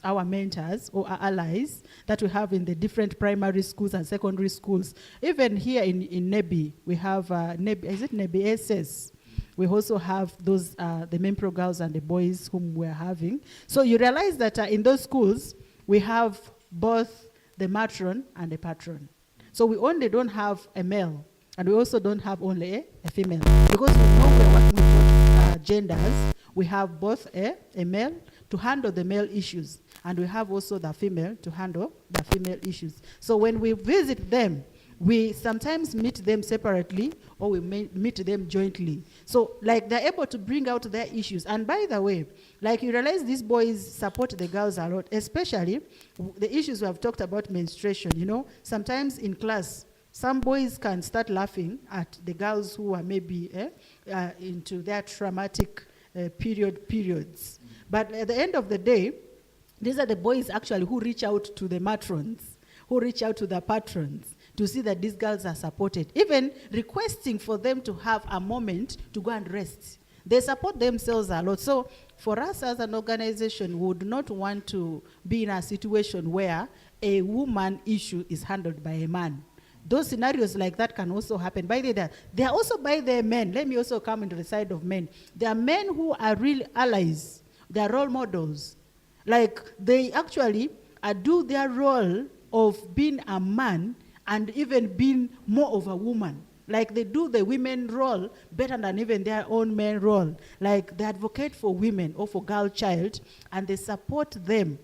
our mentors or our allies that we have in the different primary schools and secondary schools. Even here in Nebi, we have is it Nebi SS? We also have those the MEMPRO girls and the boys whom we're having. So you realize that in those schools, we have both the matron and the patron. So we only don't have a male, and we also don't have only a female. Because we know we're working with both genders, we have both a male to handle the male issues, and we have also the female to handle the female issues. So when we visit them, we sometimes meet them separately or we meet them jointly. So like they're able to bring out their issues. And by the way, like you realize these boys support the girls a lot, especially the issues we have talked about menstruation. Sometimes in class, some boys can start laughing at the girls who are maybe into their traumatic periods. But at the end of the day, these are the boys actually who reach out to the matrons, who reach out to the patrons to see that these girls are supported, even requesting for them to have a moment to go and rest. They support themselves a lot. So for us as an organization, we would not want to be in a situation where a woman issue is handled by a man. Those scenarios like that can also happen. By the way, they are also by the men. Let me also come into the side of men. There are men who are real allies. They are role models. Like they actually do their role of being a man and even being more of a woman. Like they do the women role better than even their own men role. Like they advocate for women or for girl child, and they support them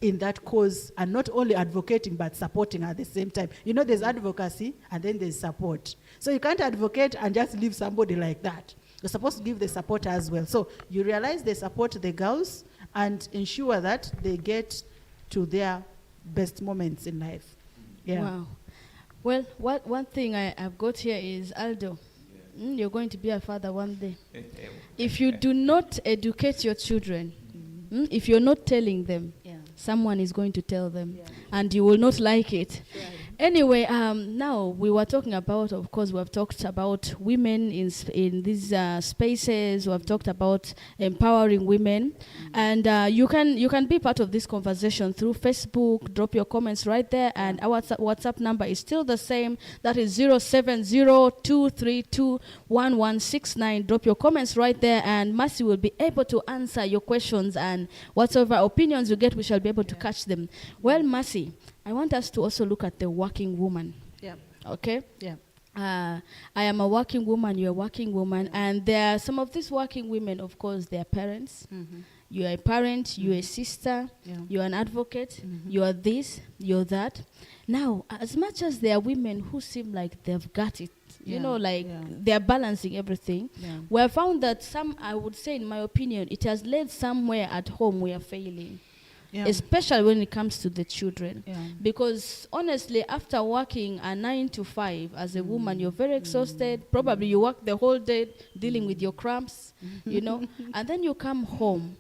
in that cause, and not only advocating but supporting at the same time. There's advocacy and then there's support. So you can't advocate and just leave somebody like that. You're supposed to give the support as well. So you realize they support the girls and ensure that they get to their best moments in life. Yeah. Wow. Well, one thing I've got here is, Aldo, you're going to be a father one day. If you do not educate your children, if you're not telling them, someone is going to tell them, and you will not like it. Right. Anyway, now we were talking about, of course, we have talked about women in these spaces. We have talked about empowering women, and you can be part of this conversation through Facebook. Drop your comments right there, and our WhatsApp number is still the same. That is 070-232-1169. Drop your comments right there, and Mercy will be able to answer your questions, and whatever opinions you get, we shall be able to catch them. Well, Mercy, I want us to also look at the working woman. Yeah. Okay? Yeah. I am a working woman, you're a working woman, and there are some of these working women, of course, they are parents. Mm-hmm. You are a parent, you're a sister, you're an advocate, you are this, you're that. Now, as much as there are women who seem like they've got it, they're balancing everything, we have found that some, I would say, in my opinion, it has led somewhere at home we are failing. Yeah. Especially when it comes to the children. Yeah. Because honestly, after working a 9 to 5 as a woman, you're very exhausted. Probably you work the whole day dealing with your cramps, and then you come home.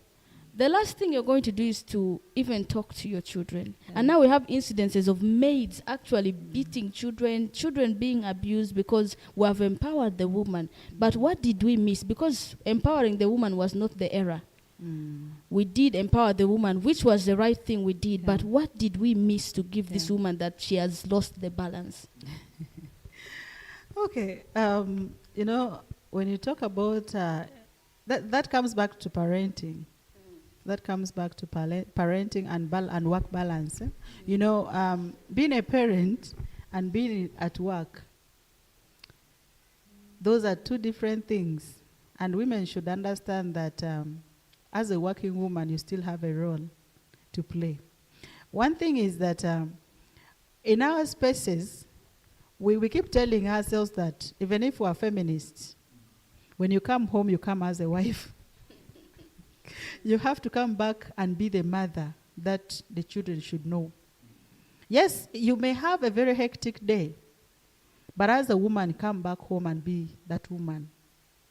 the last thing you're going to do is to even talk to your children. And now we have incidences of maids actually beating children, children being abused because we have empowered the woman. But what did we miss? Because empowering the woman was not the error. We did empower the woman, which was the right thing we did. But what did we miss to give this woman that she has lost the balance? Okay, you know, when you talk about that comes back to parenting. That comes back to parenting and work balance. You know, being a parent and being at work, those are two different things. And women should understand that as a working woman, you still have a role to play. One thing is that in our spaces, we keep telling ourselves that even if we are feminists, when you come home, you come as a wife. You have to come back and be the mother that the children should know. Yes, you may have a very hectic day, but as a woman, come back home and be that woman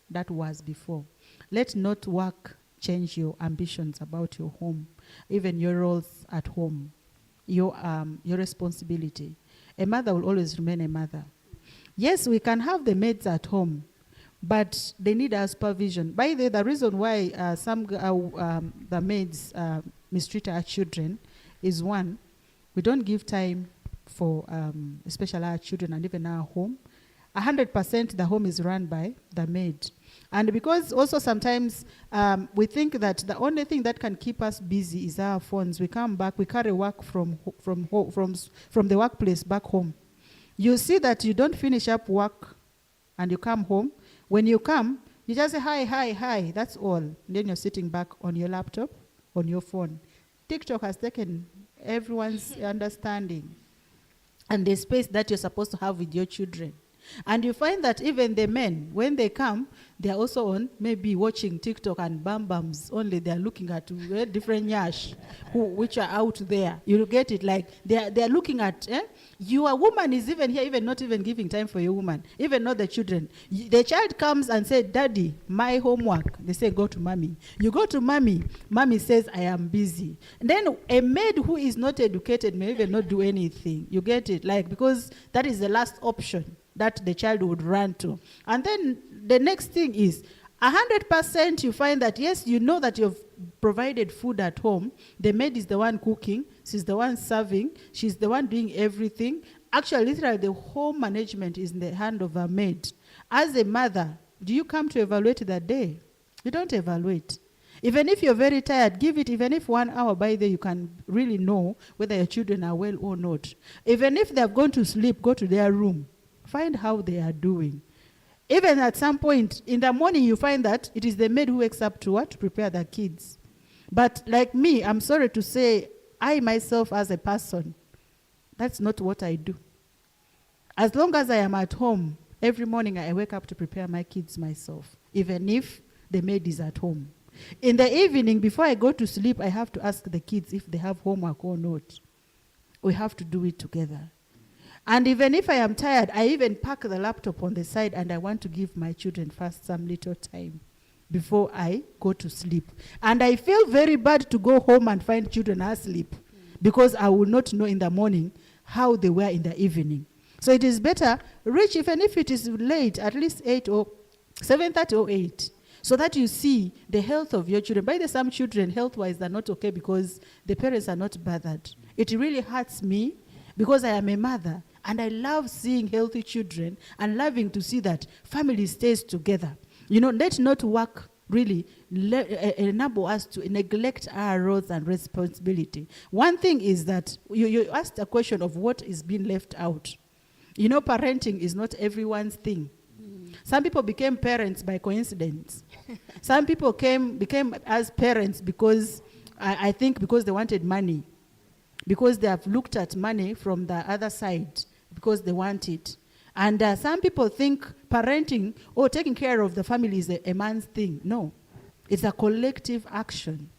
that was before. Let not work change your ambitions about your home, even your roles at home, your responsibility. A mother will always remain a mother. Yes, we can have the maids at home, but they need our supervision. By the way, the reason why the maids mistreat our children is, one, we don't give time for especially our children and even our home. 100% the home is run by the maid. And because also sometimes we think that the only thing that can keep us busy is our phones. We come back, we carry work from the workplace back home. You see that you don't finish up work and you come home. When you come, you just say, hi, that's all. And then you're sitting back on your laptop, on your phone. TikTok has taken everyone's understanding and the space that you're supposed to have with your children. And you find that even the men, when they come, they're also on maybe watching TikTok and bam-bams. Only they're looking at different nyash which are out there. You get it? Like they're looking at, your woman is even here, even not even giving time for your woman, even not the children. The child comes and says, Daddy, my homework. They say, go to mommy. You go to mommy. Mommy says, I am busy. And then a maid who is not educated may even not do anything. You get it? Like, because that is the last option that the child would run to. And then the next thing is, 100% you find that, yes, you know that you've provided food at home. The maid is the one cooking. She's the one serving. She's the one doing everything. Actually, literally, the home management is in the hand of a maid. As a mother, do you come to evaluate that day? You don't evaluate. Even if you're very tired, give it, even if 1 hour by there, you can really know whether your children are well or not. Even if they've gone to sleep, go to their room. Find how they are doing. Even at some point in the morning, you find that it is the maid who wakes up to what? To prepare the kids. But like me, I'm sorry to say, I myself as a person, that's not what I do. As long as I am at home, every morning I wake up to prepare my kids myself, even if the maid is at home. In the evening, before I go to sleep, I have to ask the kids if they have homework or not. We have to do it together. And even if I am tired, I even pack the laptop on the side and I want to give my children first some little time before I go to sleep. And I feel very bad to go home and find children asleep because I will not know in the morning how they were in the evening. So it is better, reach, even if it is late, at least 8 or 7:30 or 8, so that you see the health of your children. By the way, some children, health-wise, they're not okay because the parents are not bothered. It really hurts me because I am a mother. And I love seeing healthy children and loving to see that family stays together. You know, let not work really enable us to neglect our roles and responsibility. One thing is that you asked a question of what is being left out. You know, parenting is not everyone's thing. Some people became parents by coincidence. Some people became as parents because, I think, because they wanted money. Because they have looked at money from the other side. Because they want it. And some people think parenting or taking care of the family is a man's thing. No. It's a collective action.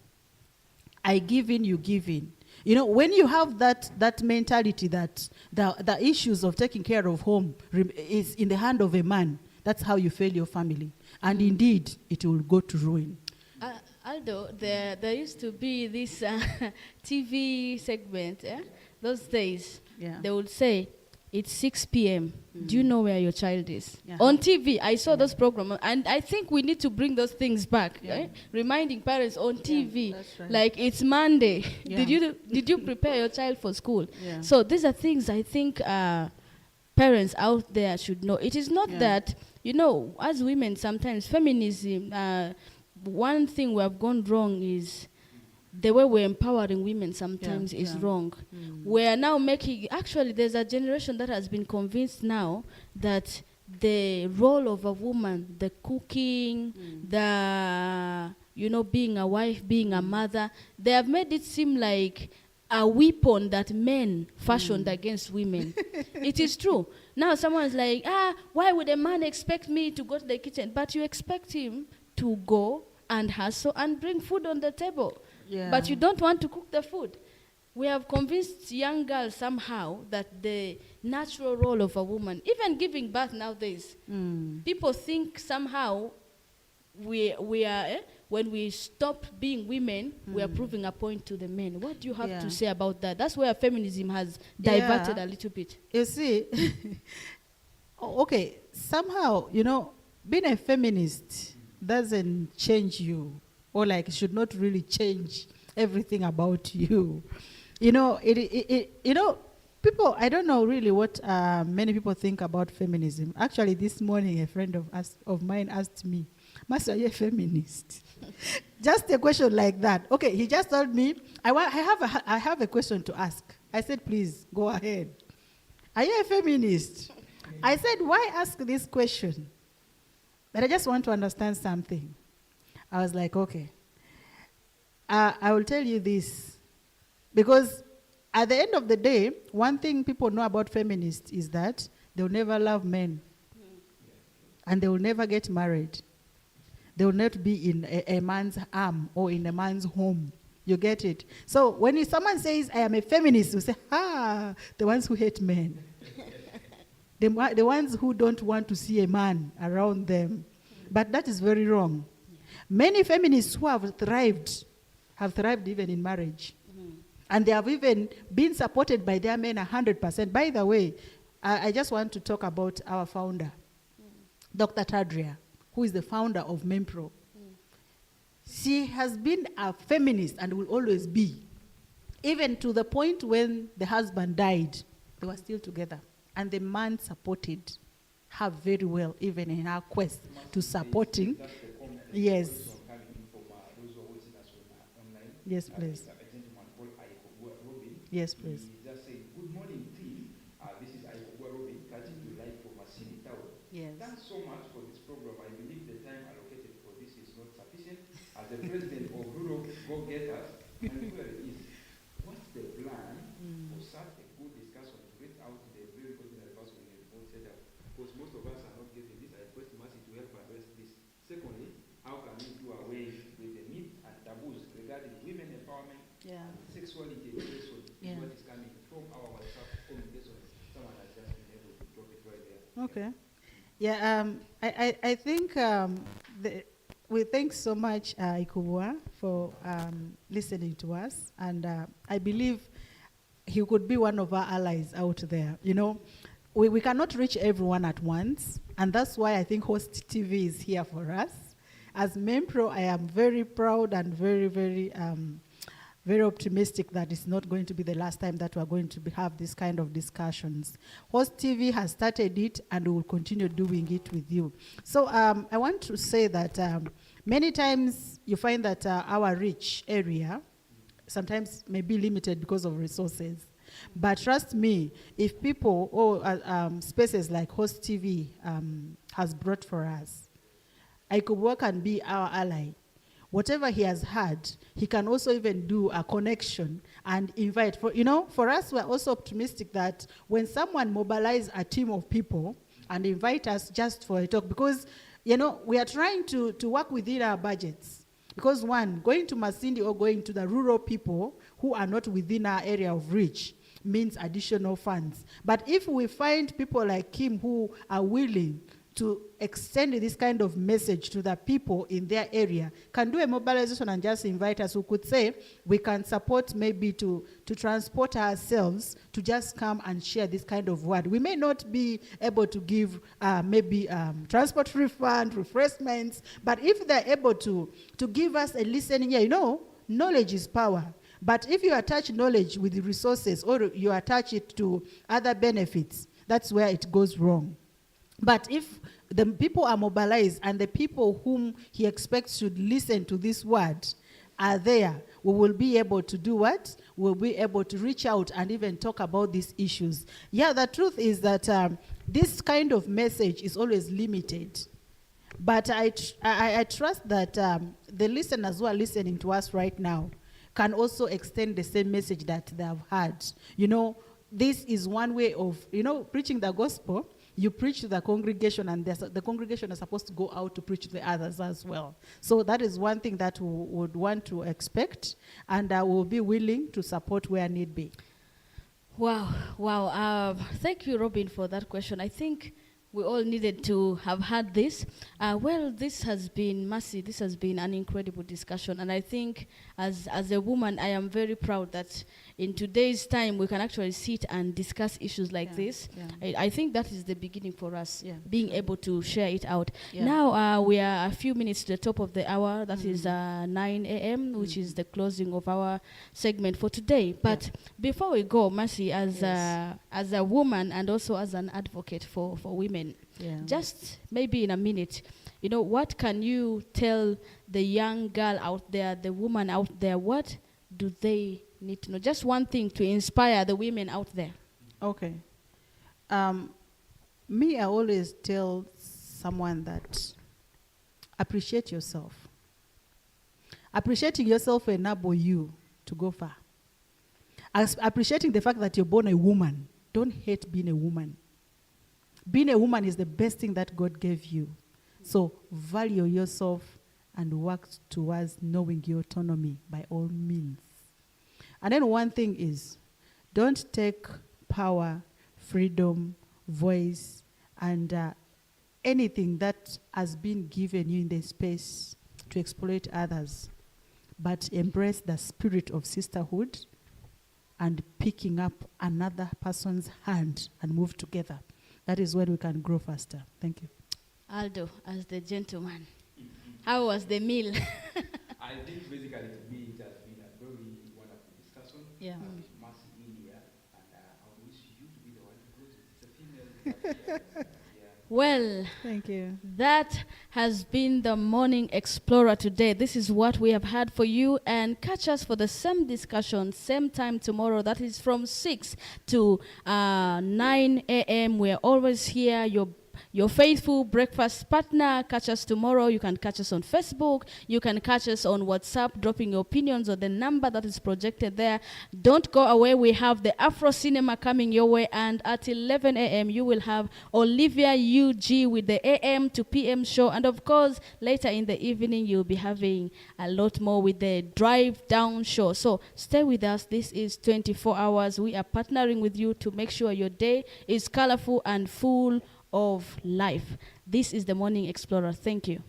I give in, you give in. You know, when you have that mentality that the issues of taking care of home is in the hand of a man, that's how you fail your family. And indeed, it will go to ruin. Aldo, there used to be this TV segment, those days. Yeah. They would say, it's 6 p.m. Do you know where your child is? Yeah. On TV, I saw those programs, and I think we need to bring those things back, Yeah. right? Reminding parents on TV, that's right. like it's Monday. Yeah. Did you prepare your child for school? Yeah. So these are things I think parents out there should know. It is not Yeah. that, as women, sometimes feminism, one thing we have gone wrong is the way we're empowering women sometimes is wrong. We are now actually there's a generation that has been convinced now that the role of a woman, the cooking, the, being a wife, being a mother, they have made it seem like a weapon that men fashioned against women. It is true. Now someone's like, why would a man expect me to go to the kitchen? But you expect him to go and hustle and bring food on the table. Yeah. But you don't want to cook the food. We have convinced young girls somehow that the natural role of a woman, even giving birth nowadays, people think somehow we are, when we stop being women, we are proving a point to the men. What do you have to say about that? That's where feminism has diverted a little bit. You see, okay, somehow, being a feminist doesn't change you, or like should not really change everything about you. People, I don't know really what many people think about feminism. Actually, this morning, a friend of mine asked me, Master, are you a feminist? Just a question like that. Okay, he just told me, I have a question to ask. I said, please, go ahead. Are you a feminist? I said, why ask this question? But I just want to understand something. I was like, okay. I will tell you this. Because at the end of the day, one thing people know about feminists is that they'll never love men. And they will never get married. They will not be in a man's arm or in a man's home. You get it? So when someone says, I am a feminist, you say, the ones who hate men. The ones who don't want to see a man around them. But that is very wrong. Many feminists who have thrived even in marriage. And they have even been supported by their men 100%. By the way, I just want to talk about our founder, Dr. Tadria, who is the founder of MEMPRO. She has been a feminist and will always be. Even to the point when the husband died, they were still together. And the man supported her very well, even in her quest to supporting. Yes. Yes, please. Yes, please. Just say, good morning, team. This is Aikobua Robin, cutting you live from Masini Town. Yes. Thanks so much for this program. I believe the time allocated for this is not sufficient. As the president of Rural Go-Getters, and where it is, what's the plan for such a good discussion to get out the very ordinary person in the remote setup? Because most of us are not getting this. I request Mercy to help address this. Secondly, how can we do away with the myths and taboos regarding women empowerment and sexual integration? What is coming from our WhatsApp communications? Someone has just been able to drop it right there. Okay. Yeah, I think we thank so much Ikubwa for listening to us, and I believe he could be one of our allies out there. We cannot reach everyone at once, and that's why I think Host TV is here for us. As MEMPRO, I am very proud and very, very very optimistic that it's not going to be the last time that we're going to have this kind of discussions. Host TV has started it, and we will continue doing it with you. So I want to say that many times you find that our reach area sometimes may be limited because of resources. But trust me, if people or spaces like Host TV has brought for us, Aikubwa can be our ally. Whatever he has had, he can also even do a connection and invite. For us, we're also optimistic that when someone mobilizes a team of people and invite us just for a talk, because, we are trying to work within our budgets. Because one, going to Masindi or going to the rural people who are not within our area of reach means additional funds. But if we find people like him who are willing to extend this kind of message to the people in their area can do a mobilization and just invite us, who could say we can support maybe to transport ourselves to just come and share this kind of word. We may not be able to give transport refund, refreshments, but if they're able to give us a listening ear, knowledge is power. But if you attach knowledge with the resources or you attach it to other benefits, that's where it goes wrong. But if the people are mobilized and the people whom he expects should listen to this word are there, we will be able to do what? We'll be able to reach out and even talk about these issues. Yeah, the truth is that this kind of message is always limited. But I trust that the listeners who are listening to us right now can also extend the same message that they have had. This is one way of, preaching the gospel. You preach to the congregation, and the congregation is supposed to go out to preach to the others as well. So that is one thing that we would want to expect, and we'll be willing to support where need be. Wow. Thank you, Robin, for that question. I think we all needed to have had this. This has been, Mercy, this has been an incredible discussion. And I think as a woman, I am very proud that in today's time, we can actually sit and discuss issues like this. Yeah. I think that is the beginning for us, being able to share it out. Yeah. Now, we are a few minutes to the top of the hour. That is 9 a.m., which is the closing of our segment for today. But before we go, Mercy, as a woman and also as an advocate for women, just maybe in a minute, what can you tell the young girl out there, the woman out there, what do they need to know? Just one thing to inspire the women out there. Okay. I always tell someone that appreciate yourself. Appreciating yourself will enable you to go far. Appreciating the fact that you're born a woman. Don't hate being a woman. Being a woman is the best thing that God gave you. So value yourself and work towards knowing your autonomy by all means. And then one thing is, don't take power, freedom, voice, and anything that has been given you in the space to exploit others, but embrace the spirit of sisterhood and picking up another person's hand and move together. That is when we can grow faster. Thank you. Aldo, as the gentleman, how was the meal? I think basically to me it has been a very wonderful discussion. Yeah. Mercy in here, and I wish you to be the one to close it. It's a female. Well, thank you. That has been the Morning Explorer today. This is what we have had for you, and catch us for the same discussion, same time tomorrow. That is from 6 to 9 a.m. We're always here, your faithful breakfast partner. Catch us tomorrow. You can catch us on Facebook. You can catch us on WhatsApp, dropping your opinions on the number that is projected there. Don't go away. We have the Afro Cinema coming your way, and at 11 a.m. you will have Olivia UG with the AM to PM show, and of course later in the evening you'll be having a lot more with the Drive Down show. So stay with us. This is 24 hours. We are partnering with you to make sure your day is colorful and full of life. This is the Morning Explorer. Thank you.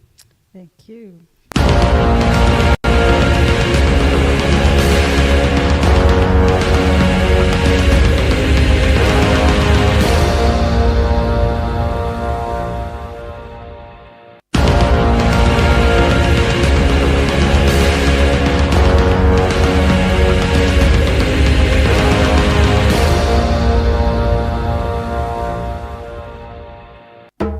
Thank you.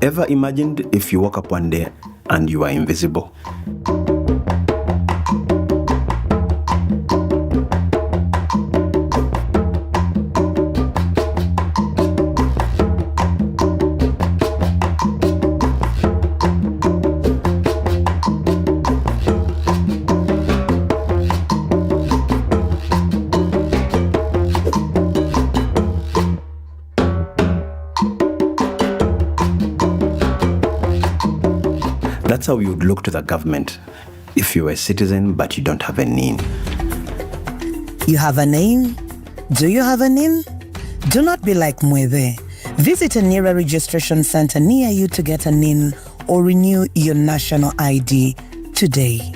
Ever imagined if you woke up one day and you are invisible? That's how you would look to the government if you were a citizen but you don't have a name. You have a name? Do you have a name? Do not be like Mueve. Visit a NIRA registration center near you to get a NIN or renew your national ID today.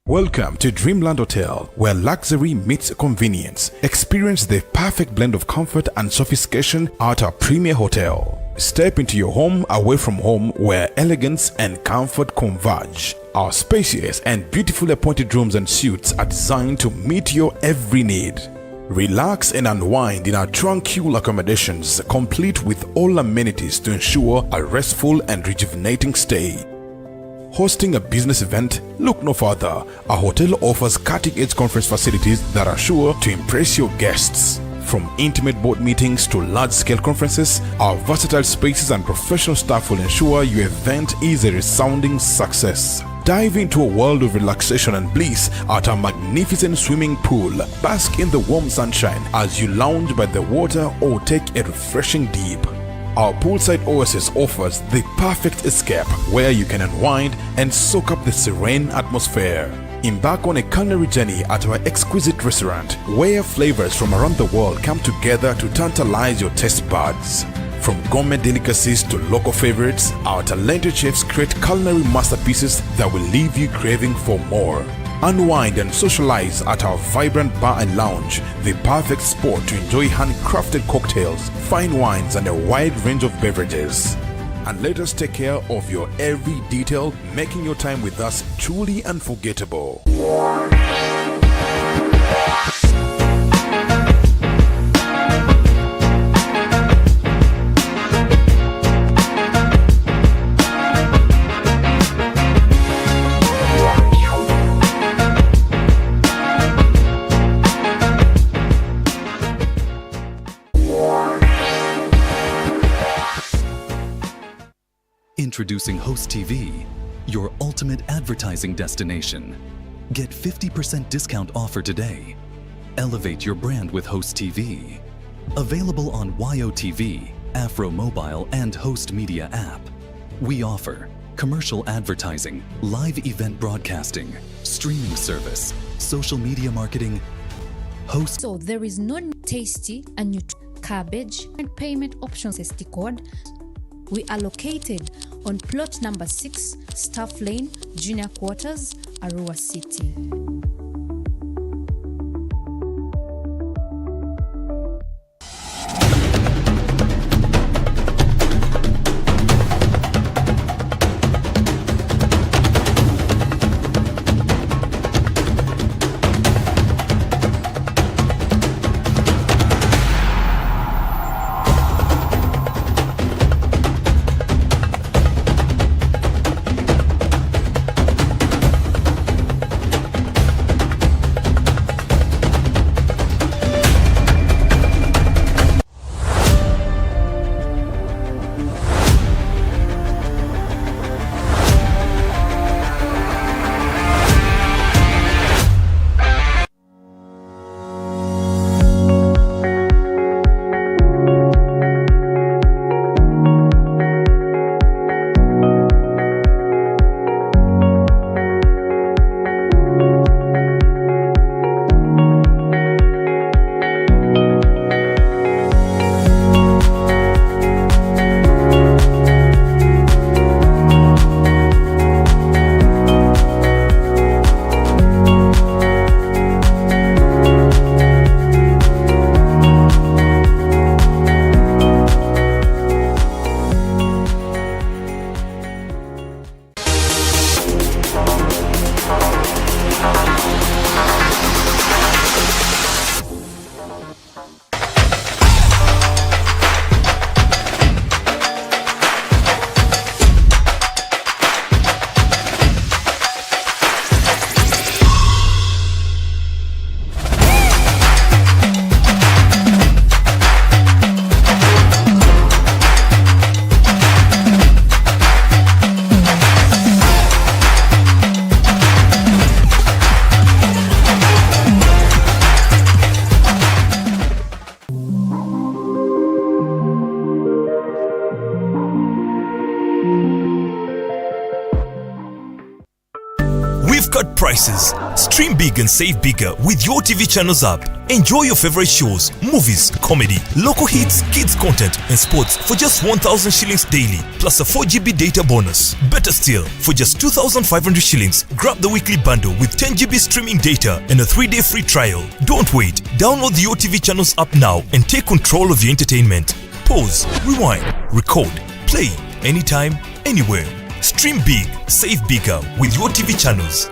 Welcome to Dreamland Hotel, where luxury meets convenience. Experience the perfect blend of comfort and sophistication at our premier hotel. Step into your home away from home, where elegance and comfort converge. Our spacious and beautifully appointed rooms and suites are designed to meet your every need. Relax and unwind in our tranquil accommodations, complete with all amenities to ensure a restful and rejuvenating stay. Hosting a business event? Look no further. Our hotel offers cutting-edge conference facilities that are sure to impress your guests. From intimate board meetings to large-scale conferences, our versatile spaces and professional staff will ensure your event is a resounding success. Dive into a world of relaxation and bliss at our magnificent swimming pool. Bask in the warm sunshine as you lounge by the water or take a refreshing dip. Our poolside oasis offers the perfect escape where you can unwind and soak up the serene atmosphere. Embark on a culinary journey at our exquisite restaurant, where flavors from around the world come together to tantalize your taste buds. From gourmet delicacies to local favorites, our talented chefs create culinary masterpieces that will leave you craving for more. Unwind and socialize at our vibrant bar and lounge, the perfect spot to enjoy handcrafted cocktails, fine wines, and a wide range of beverages. And let us take care of your every detail, making your time with us truly unforgettable. Introducing Host TV, your ultimate advertising destination. Get 50% discount offer today. Elevate your brand with Host TV. Available on YOTV, Afro Mobile, and Host Media app. We offer commercial advertising, live event broadcasting, streaming service, social media marketing, host. So there is no tasty and cabbage and payment options SD code. We are located on plot number 6, Staff Lane, Junior Quarters, Arua City. We've cut prices, Stream big and save bigger with your TV channels app. Enjoy your favorite shows, movies, comedy, local hits, kids content and sports for just 1,000 shillings daily plus a 4GB data bonus. Better still, for just 2,500 shillings, grab the weekly bundle with 10GB streaming data and a 3-day free trial. Don't wait. Download the YoTV channels app now and take control of your entertainment. Pause, rewind, record, play anytime, anywhere. Stream big, save bigger with YoTV channels.